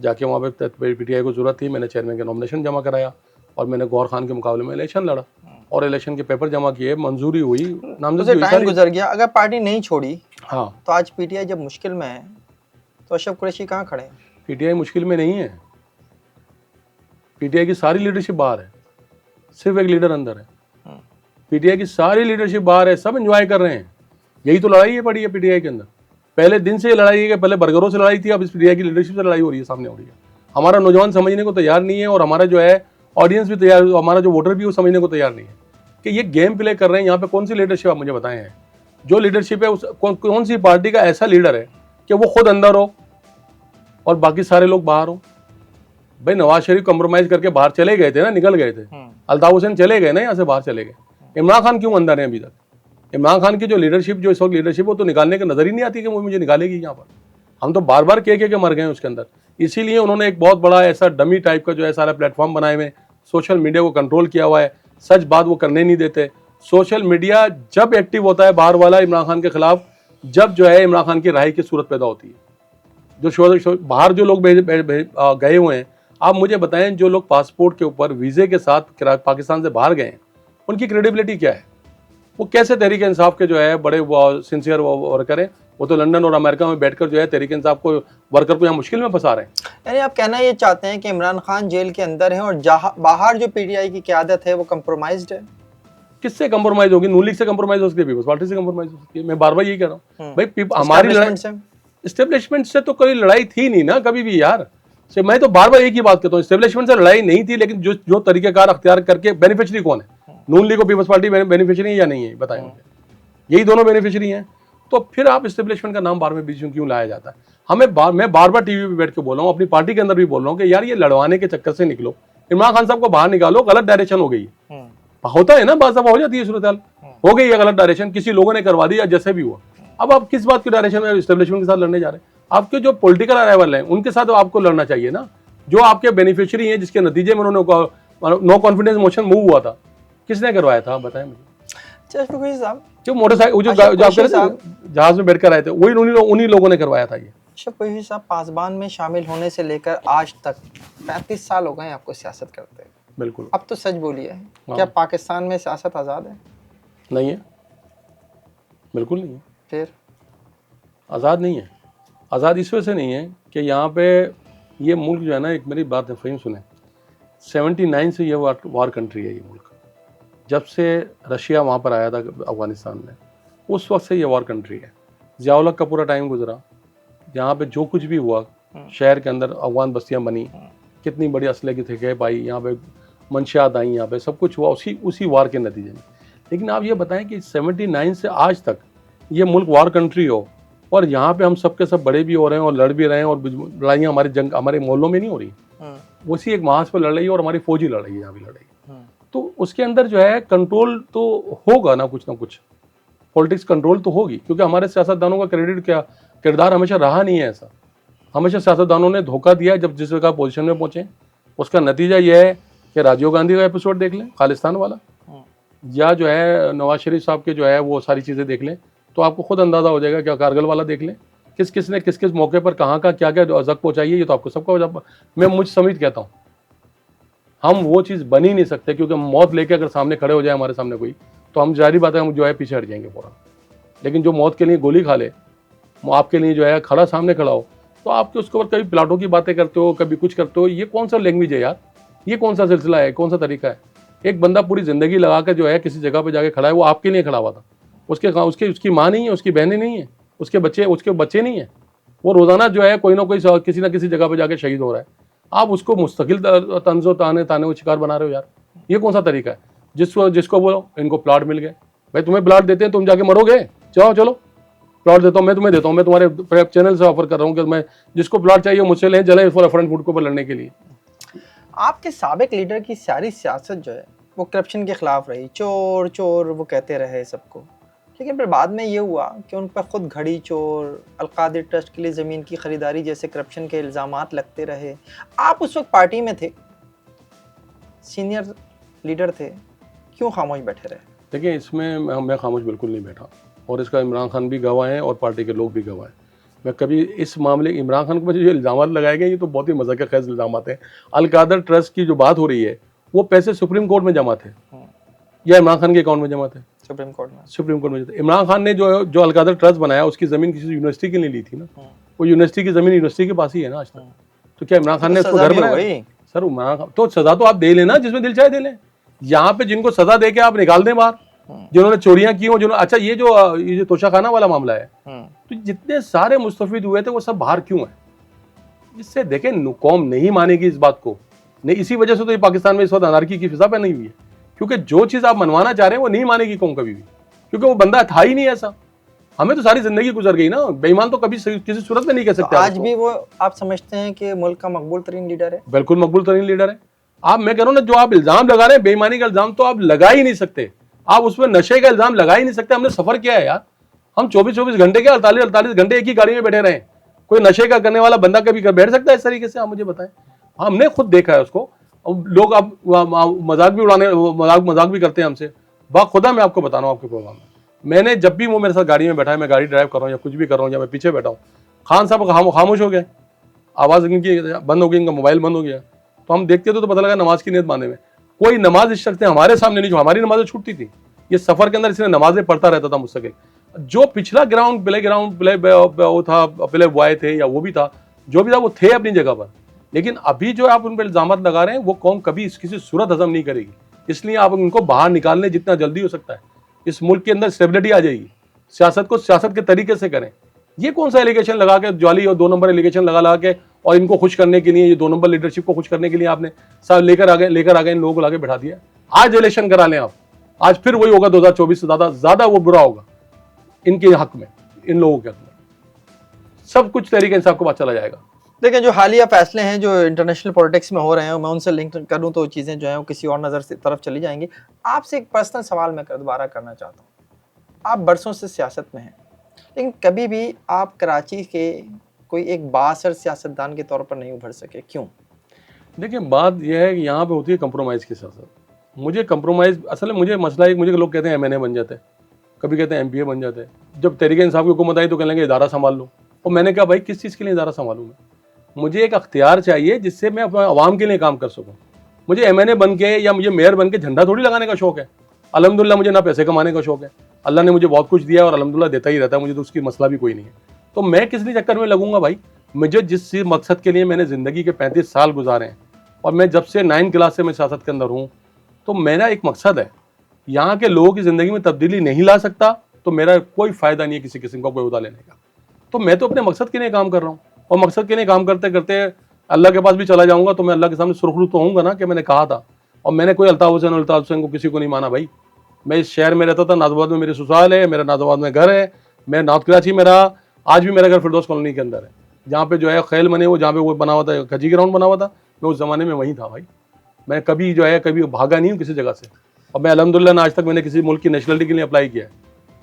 जाके वहाँ पे PTI को ज़रूरत थी, मैंने चेयरमैन का नॉमिनेशन जमा कराया और मैंने गौर खान के मुकाबले में इलेक्शन लड़ा और इलेक्शन के पेपर जमा किए, मंजूरी हुई, नामजदगी हुई। टाइम गुजर गया। अगर पार्टी नहीं छोड़ी हाँ, तो आज PTI जब मुश्किल में है तो अशरफ कुरैशी कहाँ खड़े हैं? PTI मुश्किल में नहीं है। PTI की सारी लीडरशिप बाहर है, सिर्फ एक लीडर अंदर है। PTI की सारी लीडरशिप बाहर है, सब एंजॉय कर रहे हैं। यही तो लड़ाई है पड़ी है PTI के अंदर। पहले दिन से ये लड़ाई है कि पहले बर्गरों से लड़ाई थी, अब इस PTI की लीडरशिप से लड़ाई हो रही है, सामने हो रही है। हमारा नौजवान समझने को तैयार नहीं है, और हमारा जो है ऑडियंस भी तैयार, हमारा जो वोटर भी वो समझने को तैयार नहीं है कि ये गेम प्ले कर रहे हैं। यहाँ पे कौन सी लीडरशिप आप मुझे बताएं हैं? जो लीडरशिप है उस कौन सी पार्टी का ऐसा लीडर है कि वो खुद अंदर हो और बाकी सारे लोग बाहर हो? भाई नवाज शरीफ कंप्रोमाइज करके बाहर चले गए थे ना, निकल गए थे। अल्ताफ हुसैन चले गए ना, यहाँ से बाहर चले गए। इमरान खान क्यों अंदर है अभी तक? इमरान खान की जो लीडरशिप, जो इस वक्त लीडरशिप, वो तो निकालने की नजर ही नहीं आती कि वो मुझे निकालेगी यहाँ पर। हम तो बार बार के मर गए उसके अंदर। इसीलिए उन्होंने एक बहुत बड़ा ऐसा डमी टाइप का जो है सारा प्लेटफॉर्म बनाए हुए, सोशल मीडिया को कंट्रोल किया हुआ है। सच बात वो करने नहीं देते। सोशल मीडिया जब एक्टिव होता है बाहर वाला इमरान खान के खिलाफ, जब जो है इमरान खान की राय की सूरत पैदा होती है। जो बाहर जो लोग गए हुए हैं, आप मुझे बताएं, जो लोग पासपोर्ट के ऊपर वीज़े के साथ पाकिस्तान से बाहर गए हैं, उनकी क्रेडिबिलिटी क्या है? वो कैसे तहरीक इंसाफ के जो है बड़े सिंसियर वर्कर हैं? वो तो लंदन और अमेरिका में बैठकर जो है तहरीक इंसाफ को, वर्कर को यहाँ मुश्किल में फंसा रहे हैं। यानी आप कहना ये चाहते हैं कि इमरान खान जेल के अंदर है और बाहर जो PTI की क़यादत है वो कंप्रोमाइज्ड है? किससे कंप्रोमाइज होगी? नून लीग से कंप्रोमाइज हो सकती है, पीपल्स पार्टी से कंप्रोमाइज हो सकती है। मैं बार बार यही कह रहा हूँ भाई, हमारी लड़ाई एस्टेब्लिशमेंट से तो कोई लड़ाई थी नहीं ना कभी भी यार। से मैं तो बार बार एक ही बात कहता हूँ, एस्टेब्लिशमेंट से लड़ाई नहीं थी, लेकिन जो तरीकेकार अख्तियार करके बेनिफिशियरी कौन है? नून लीग और पीपल्स पार्टी बेनिफिशियरी है या नहीं है? बताएं मुझे। यही दोनों बेनिफिशियरी हैं। तो फिर आप एस्टेब्लिशमेंट का नाम बार में बीच में क्यों लाया जाता है? मैं बार बार टीवी पे बैठ के बोल रहा हूँ, अपनी पार्टी के अंदर भी बोल रहा हूँ कि यार ये लड़वाने के चक्कर से निकलो, इमरान खान साहब को बाहर निकालो। गलत डायरेक्शन हो गई है, होता है ना, बात हो जाती है सूरत हाल, हो गई है गलत डायरेक्शन, किसी लोगों ने करवा दिया, जैसे भी हुआ। अब आप किस बात की डायरेक्शन में एस्टेब्लिशमेंट के साथ लड़ने जा रहे हैं? आपके जो पॉलिटिकल अराइवल हैं उनके साथ आपको लड़ना चाहिए ना, जो आपके बेनिफिशियरी हैं, जिसके नतीजे में उन्होंने नो कॉन्फिडेंस मोशन मूव हुआ था। किसने करवाया था बताएं मुझे? साहब जो मोटरसाइकिल जो जहाज में बैठकर आए थे, वही उन्हीं लोगों ने करवाया था ये। अशरफ कुरैशी साहब, पासबान में शामिल होने से लेकर आज तक 35 साल हो गए आपको सियासत करते हैं। बिल्कुल। अब तो सच बोलिए, क्या पाकिस्तान में सियासत आज़ाद है? नहीं है, बिल्कुल नहीं है। फिर आज़ाद नहीं है। आज़ाद इस वजह से नहीं है कि यहाँ पे ये मुल्क जो है ना, एक मेरी बात है फ़हीम सुने, 79 से ये वार कंट्री है ये मुल्क। जब से रशिया वहाँ पर आया था अफ़गानिस्तान में, उस वक्त से ये वार कंट्री है। ज़िया-उल-हक का पूरा टाइम गुजरा, यहाँ पे जो कुछ भी हुआ, शहर के अंदर अफ़गान बस्तियाँ बनी, कितनी बड़ी असले की ठेके पाई, यहाँ पे मंशियात आई, यहाँ पे सब कुछ हुआ उसी वार के नतीजे में। लेकिन आप ये बताएं कि 79 से आज तक ये मुल्क वार कंट्री हो, और यहाँ पे हम सब के सब बड़े भी हो रहे हैं और लड़ भी रहे हैं, और लड़ाइयाँ हमारे मोहल्लों में नहीं हो रही, उसी एक महाज पर लड़ रही है, और हमारी फौजी लड़ रही है यहाँ भी लड़ रही है। तो उसके अंदर जो है कंट्रोल तो होगा ना कुछ, पॉलिटिक्स कंट्रोल तो होगी, क्योंकि हमारे सियासतदानों का किरदार हमेशा रहा नहीं है ऐसा। हमेशा सियासतदानों ने धोखा दिया है जब जिस जगह पोजीशन में पहुंचे। उसका नतीजा यह है कि राजीव गांधी का एपिसोड देख लें खालिस्तान वाला, या जो है नवाज शरीफ साहब के जो है वो सारी चीज़ें देख लें, तो आपको खुद अंदाज़ा हो जाएगा। क्या कारगिल वाला देख लें, किस किस ने किस किस मौके पर कहाँ का क्या क्या अज़क पहुँचाई है, ये तो आपको सबका मैं मुझ समेत कहता हूँ। हम वो चीज़ बन ही नहीं सकते, क्योंकि मौत लेके अगर सामने खड़े हो जाए हमारे सामने कोई, तो हम जाहिर बात है हम जो है पीछे हट जाएंगे पूरा। लेकिन जो मौत के लिए गोली खा ले, वो आपके लिए जो है सामने खड़ा हो, तो आपके उसके ऊपर कभी प्लाटों की बातें करते हो, कभी कुछ करते हो। ये कौन सा लैंग्वेज है यार, ये कौन सा सिलसिला है, कौन सा तरीका है? एक बंदा पूरी ज़िंदगी लगा कर जो है किसी जगह पर जाके खड़ा है, वो आपके लिए खड़ा हुआ था। उसकी माँ नहीं है, उसकी बहनें नहीं है, उसके बच्चे नहीं है। वो रोज़ाना जो है कोई ना कोई किसी ना किसी जगह पर जाके शहीद हो रहा है। आप उसको मुस्तकिल तंजो ताने को शिकार बना रहे हो यार। ये कौन सा तरीका है? जिसको बोलो इनको प्लाट मिल गए, भाई तुम्हें प्लाट देते हैं, तुम जाके मरोगे, चलो प्लाट देता हूँ, मैं तुम्हें देता हूँ, मैं तुम्हारे चैनल से ऑफर कर रहा हूँ कि मैं जिसको प्लाट चाहिए मुझसे लें, चले फॉर फ्रंट फुट को लड़ने के लिए। आपके साबिक लीडर की सारी सियासत जो है वो करप्शन के खिलाफ रही, चोर चोर वो कहते रहे सबको, लेकिन फिर बाद में ये हुआ कि उन पर खुद घड़ी चोर, अलकादिर ट्रस्ट के लिए ज़मीन की खरीदारी जैसे करप्शन के इल्ज़ामात लगते रहे। आप उस वक्त पार्टी में थे, सीनियर लीडर थे, क्यों खामोश बैठे रहे? देखिए, इसमें मैं खामोश बिल्कुल नहीं बैठा, और इसका इमरान खान भी गवाह हैं और पार्टी के लोग भी गवाह हैं। मैं कभी इस मामले इमरान खान को जो इल्ज़ाम लगाए गए, ये तो बहुत ही मज़ाक़ खेज़ इल्ज़ाम हैं। अलकादर ट्रस्ट की जो बात हो रही है, वो पैसे सुप्रीम कोर्ट में जमा थे या इमरान खान के अकाउंट में जमा थे? सुप्रीम कोर्ट में। इमरान खान ने जो अलकादर ट्रस्ट बनाया, उसकी ज़मीन किसी यूनिवर्सिटी के लिए ली थी ना, वो यूनिवर्सिटी की ज़मीन यूनिवर्सिटी के पास ही है ना आज तक। तो क्या इमरान खान ने उसको घर बनाया? सर इमरान खान तो सज़ा तो आप दे लेना, जिसमें दिल चाहे दे लें। यहाँ पे जिनको सज़ा दे के आप निकाल दें बाहर, जिन्होंने चोरियां की हो, अच्छा ये जो तोशाखाना वाला मामला है, तो जितने सारे मुस्तफिद हुए थे वो सब बाहर क्यों है? इससे देखें, कौम नहीं मानेगी इस बात को। नहीं, इसी वजह से तो ये पाकिस्तान में इस वक्त अनारकी की फिजा नहीं हुई है, क्योंकि जो चीज़ आप मनवाना चाह रहे हैं वो नहीं मानेगी कौम कभी भी, क्योंकि वो बंदा था ही नहीं ऐसा। हमें तो सारी जिंदगी गुजर गई ना, बेईमान तो कभी किसी सूरत में नहीं कह सकते। आज भी वो आप समझते हैं कि मुल्क का मकबूल तरीन लीडर है? बिल्कुल मकबूल तरीन लीडर है। मैं कह रहा हूँ ना, जो आप इल्जाम लगा रहे हैं, बेईमानी का इल्जाम तो आप लगा ही नहीं सकते, आप उसमें नशे का इल्जाम लगा ही नहीं सकते। हमने सफर किया है यार, हम 24-24 घंटे के 48 घंटे एक ही गाड़ी में बैठे रहे। कोई नशे का करने वाला बंदा कभी बैठ सकता है इस तरीके से? आप मुझे बताएं। हमने खुद देखा है उसको। लोग अब मजाक भी करते हैं हमसे। बाखुदा मैं आपको बता रहा हूँ, आपके प्रोग्राम में मैंने जब भी वो मेरे साथ गाड़ी में बैठा है, मैं गाड़ी ड्राइव कर रहा हूँ या कुछ भी कर रहा हूँ, या मैं पीछे बैठा हूँ, खान साहब खामोश हो गए, आवाज़ इनकी बंद हो गई, इनका मोबाइल बंद हो गया। तो हम देखते तो पता लगा नमाज की नीयत बांधे में। कोई नमाज इस शख्स ने हमारे सामने नहीं, जो हमारी नमाजें छूटती थी, ये सफर के अंदर इसने नमाजें पढ़ता रहता था मुस्तकिल। जो पिछला प्ले बॉय थे या वो भी था, जो भी था, वो थे अपनी जगह पर। लेकिन अभी जो आप उन पर इल्जाम लगा रहे हैं, वो कौम कभी किसी सूरत हजम नहीं करेगी। इसलिए आप उनको बाहर निकालने जितना जल्दी हो सकता है, इस मुल्क के अंदर स्टेबिलिटी आ जाएगी। सियासत को सियासत के तरीके से करें। ये कौन सा एलिगेशन लगा के, जाली और 2 नंबर एलिगेशन लगा के, और इनको खुश करने के लिए, ये 2 नंबर लीडरशिप को खुश करने के लिए आपने सब लेकर आ गए इन लोगों को लाके बैठा दिया। आज इलेक्शन करा लें आप, आज फिर वही होगा 2024 से ज्यादा वो बुरा होगा इनके हक में, इन लोगों के हक में। सब कुछ तरीके से आपको पता चला जाएगा। देखिए, जो हालिया फैसले हैं जो इंटरनेशनल पॉलिटिक्स में हो रहे हैं, मैं उनसे लिंक करूं तो चीज़ें जो हैं वो किसी और नज़र से तरफ चली जाएंगी। आपसे एक पर्सनल सवाल मैं दोबारा करना चाहता हूं। आप बरसों से सियासत में हैं, लेकिन कभी भी आप कराची के कोई एक बाअसर सियासतदान के तौर पर नहीं उभर सके, क्यों? देखिए, बात यह है कि यहाँ पे होती है कंप्रोमाइज़ की सियासत। मुझे कंप्रोमाइज़, असल में मुझे मसला है, मुझे लोग कहते हैं MNA बन जाते हैं, कभी कहते हैं MPA बन जाते हैं। जब तहरीक इंसाफ की हुकूमत आई तो कहने लगे इदारा संभाल लो। और मैंने कहा भाई, किस चीज़ के लिए इदारा संभालूँ मैं? मुझे एक अख्तियार चाहिए जिससे मैं अपने आवाम के लिए काम कर सकूँ। मुझे MNA बन के या मुझे मेयर बन के झंडा थोड़ी लगाने का शौक़ है। अल्हम्दुलिल्लाह मुझे ना पैसे कमाने का शौक़ है। अल्लाह ने मुझे बहुत कुछ दिया और अल्हम्दुलिल्लाह देता ही रहता है, मुझे तो उसकी मसला भी कोई नहीं है। तो मैं किस लिए चक्कर में लगूंगा भाई? मुझे जिस मकसद के लिए मैंने ज़िंदगी के 35 साल गुजारे हैं, और मैं जब से 9 क्लास से मैं सियासत के अंदर हूँ, तो मेरा एक मकसद है। यहाँ के लोगों की ज़िंदगी में तब्दीली नहीं ला सकता तो मेरा कोई फ़ायदा नहीं है किसी किस्म का कोई उदा लेने का। तो मैं तो अपने मकसद के लिए काम कर रहा हूँ, और मकसद के लिए काम करते करते अल्लाह के पास भी चला जाऊँगा तो मैं अल्लाह के सामने सुरखरू तो होऊंगा ना कि मैंने कहा था। और मैंने कोई अल्ताफ़ हुसैन को किसी को नहीं माना भाई। मैं इस शहर में रहता था, नाज़ाबाद में मेरी ससुराल है, मेरा नाज़ाबाद में घर है, मैं नॉर्थ कराची में रहा, आज भी मेरा घर फिरदौस कॉलोनी के अंदर है, जहाँ पे जो है खेल बने, वो जहाँ पे वो बना हुआ था, खजी ग्राउंड बना हुआ था, मैं उस ज़माने में वहीं था भाई। मैं कभी जो है कभी भागा नहीं हूँ किसी जगह से, और मैं अल्हम्दुलिल्लाह आज तक मैंने किसी मुल्क की नेशनलिटी के लिए अप्लाई किया है।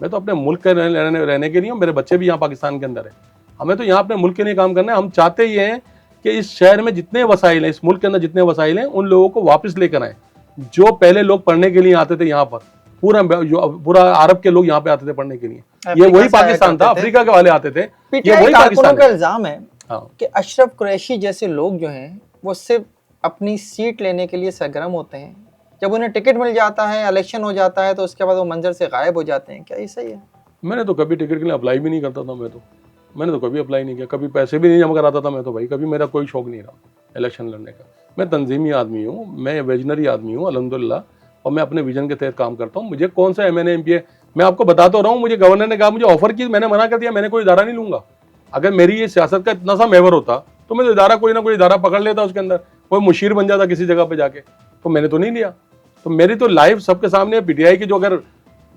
मैं तो अपने मुल्क के रहने के लिए हूँ, मेरे बच्चे भी यहाँ पाकिस्तान के अंदर है, हमें तो यहाँ अपने मुल्क के लिए काम करना है। हम चाहते ये हैं कि इस शहर में जितने वसाइल हैं, इस मुल्क के अंदर जितने वसाइल हैं, उन लोगों को वापस लेकर आए। जो पहले लोग पढ़ने के लिए आते थे यहाँ पर, पूरा अरब के लोग यहाँ पे आते थे पढ़ने के लिए, ये वही पाकिस्तान था, अफ्रीका के वाले आते थे, ये वही पाकिस्तान का इल्जाम है हाँ। कि अशरफ कुरैशी जैसे लोग जो हैं वो सिर्फ अपनी सीट लेने के लिए सरगर्म होते हैं, जब उन्हें टिकट मिल जाता है, इलेक्शन हो जाता है, तो उसके बाद वो मंजर से गायब हो जाते हैं। क्या ये सही है? मैंने तो कभी टिकट के लिए अप्लाई भी नहीं करता था, मैंने तो कभी अप्लाई नहीं किया, कभी पैसे भी नहीं जमा कराता था मैं तो भाई, कभी मेरा कोई शौक नहीं रहा इलेक्शन लड़ने का। मैं तंजीमी आदमी हूँ, मैं विजनरी आदमी हूँ अल्हम्दुलिल्लाह, और मैं अपने विजन के तहत काम करता हूँ। मुझे कौन सा MNA MPA, मैं आपको बता तो रहा हूँ, मुझे गवर्नर ने कहा, मुझे ऑफर की, मैंने मना कर दिया, मैंने कोई इदारा नहीं लूंगा। अगर मेरी ये सियासत का इतना सा मेवर होता तो मैं तो इदारा कोई ना कोई इदारा पकड़ लेता, उसके अंदर कोई मुशीर बन जाता किसी जगह पे जाके, तो मैंने तो नहीं लिया। तो मेरी तो लाइफ सबके सामने PTI की, जो अगर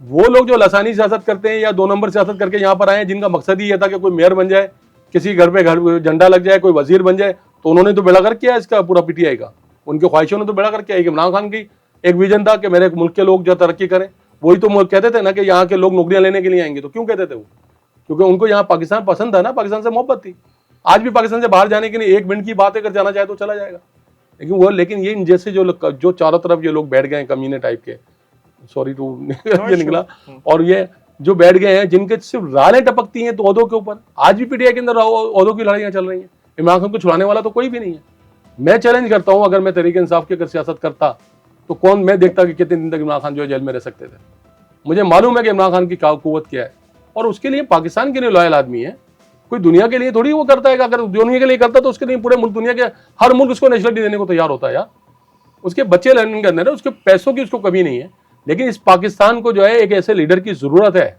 वो लोग जो लसानी सियासत करते हैं या 2 नंबर सियासत करके यहाँ पर आए हैं, जिनका मकसद ही ये था कि कोई मेयर बन जाए, किसी घर पे झंडा लग जाए, कोई वजीर बन जाए, तो उन्होंने तो बेड़ा कर किया इसका पूरा PTI का, उनकी ख्वाहिशों ने तो बेड़ा कर किया। इमरान खान की एक विजन था कि मेरे मुल्क के लोग जो तरक्की करें, वही तो कहते थे ना कि यहाँ के लोग नौकरियां लेने के लिए आएंगे। तो क्यों कहते थे वो? क्योंकि उनको यहाँ पाकिस्तान पसंद था ना, पाकिस्तान से मोहब्बत थी। आज भी पाकिस्तान से बाहर जाने के लिए 1 मिनट की बात अगर जाना चाहे तो चला जाएगा, लेकिन ये जैसे जो चारों तरफ ये लोग बैठ गए हैं कमीने टाइप के, सॉरी टू ये निकला, और ये जो बैठ गए हैं जिनके सिर्फ रालें टपकती हैं तो ओहदों के ऊपर, आज भी PTI के अंदर ओहदों की लड़ाइयां चल रही हैं। इमरान खान को छुड़ाने वाला तो कोई भी नहीं है। मैं चैलेंज करता हूं, अगर मैं तहरीक इंसाफ की अगर सियासत करता तो कौन, मैं देखता कि कितने दिन तक इमरान खान जो है जेल में रह सकते थे। मुझे मालूम है कि इमरान खान की कुव्वत क्या है, और उसके लिए पाकिस्तान के लिए लॉयल आदमी है, कोई दुनिया के लिए थोड़ी वो करता है। अगर दुनिया के लिए करता तो उसके लिए पूरे मुल्क, दुनिया के हर मुल्क उसको नेशनलिटी देने को तैयार होता है यार। उसके बच्चे लर्निंग करने रहे, उसके पैसों की उसको कमी नहीं है, लेकिन इस पाकिस्तान को जो है एक ऐसे लीडर की जरूरत है।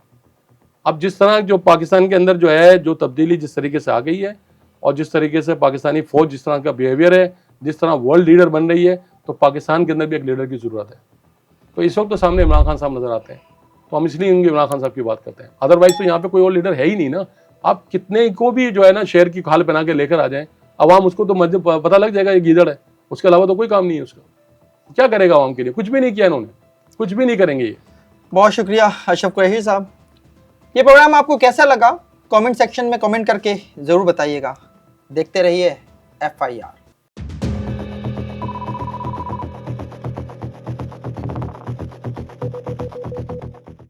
अब जिस तरह जो पाकिस्तान के अंदर जो है जो तब्दीली जिस तरीके से आ गई है, और जिस तरीके से पाकिस्तानी फौज जिस तरह का बिहेवियर है, जिस तरह वर्ल्ड लीडर बन रही है, तो पाकिस्तान के अंदर भी एक लीडर की जरूरत है। तो इस वक्त तो सामने इमरान खान साहब नजर आते हैं, तो हम इसलिए इमरान खान साहब की बात करते हैं। अदरवाइज तो यहाँ पे कोई और लीडर है ही नहीं ना। आप कितने को भी जो है ना शेर की खाल पहना के लेकर आ जाए, अवाम उसको तो पता लग जाएगा ये गीदड़ है, उसके अलावा तो कोई काम नहीं है उसका। क्या करेगा आवाम के लिए? कुछ भी नहीं किया इन्होंने, कुछ भी नहीं करेंगे ये। बहुत शुक्रिया अशरफ कुरैशी साहब। ये प्रोग्राम आपको कैसा लगा कमेंट सेक्शन में कमेंट करके ज़रूर बताइएगा। देखते रहिए FIR।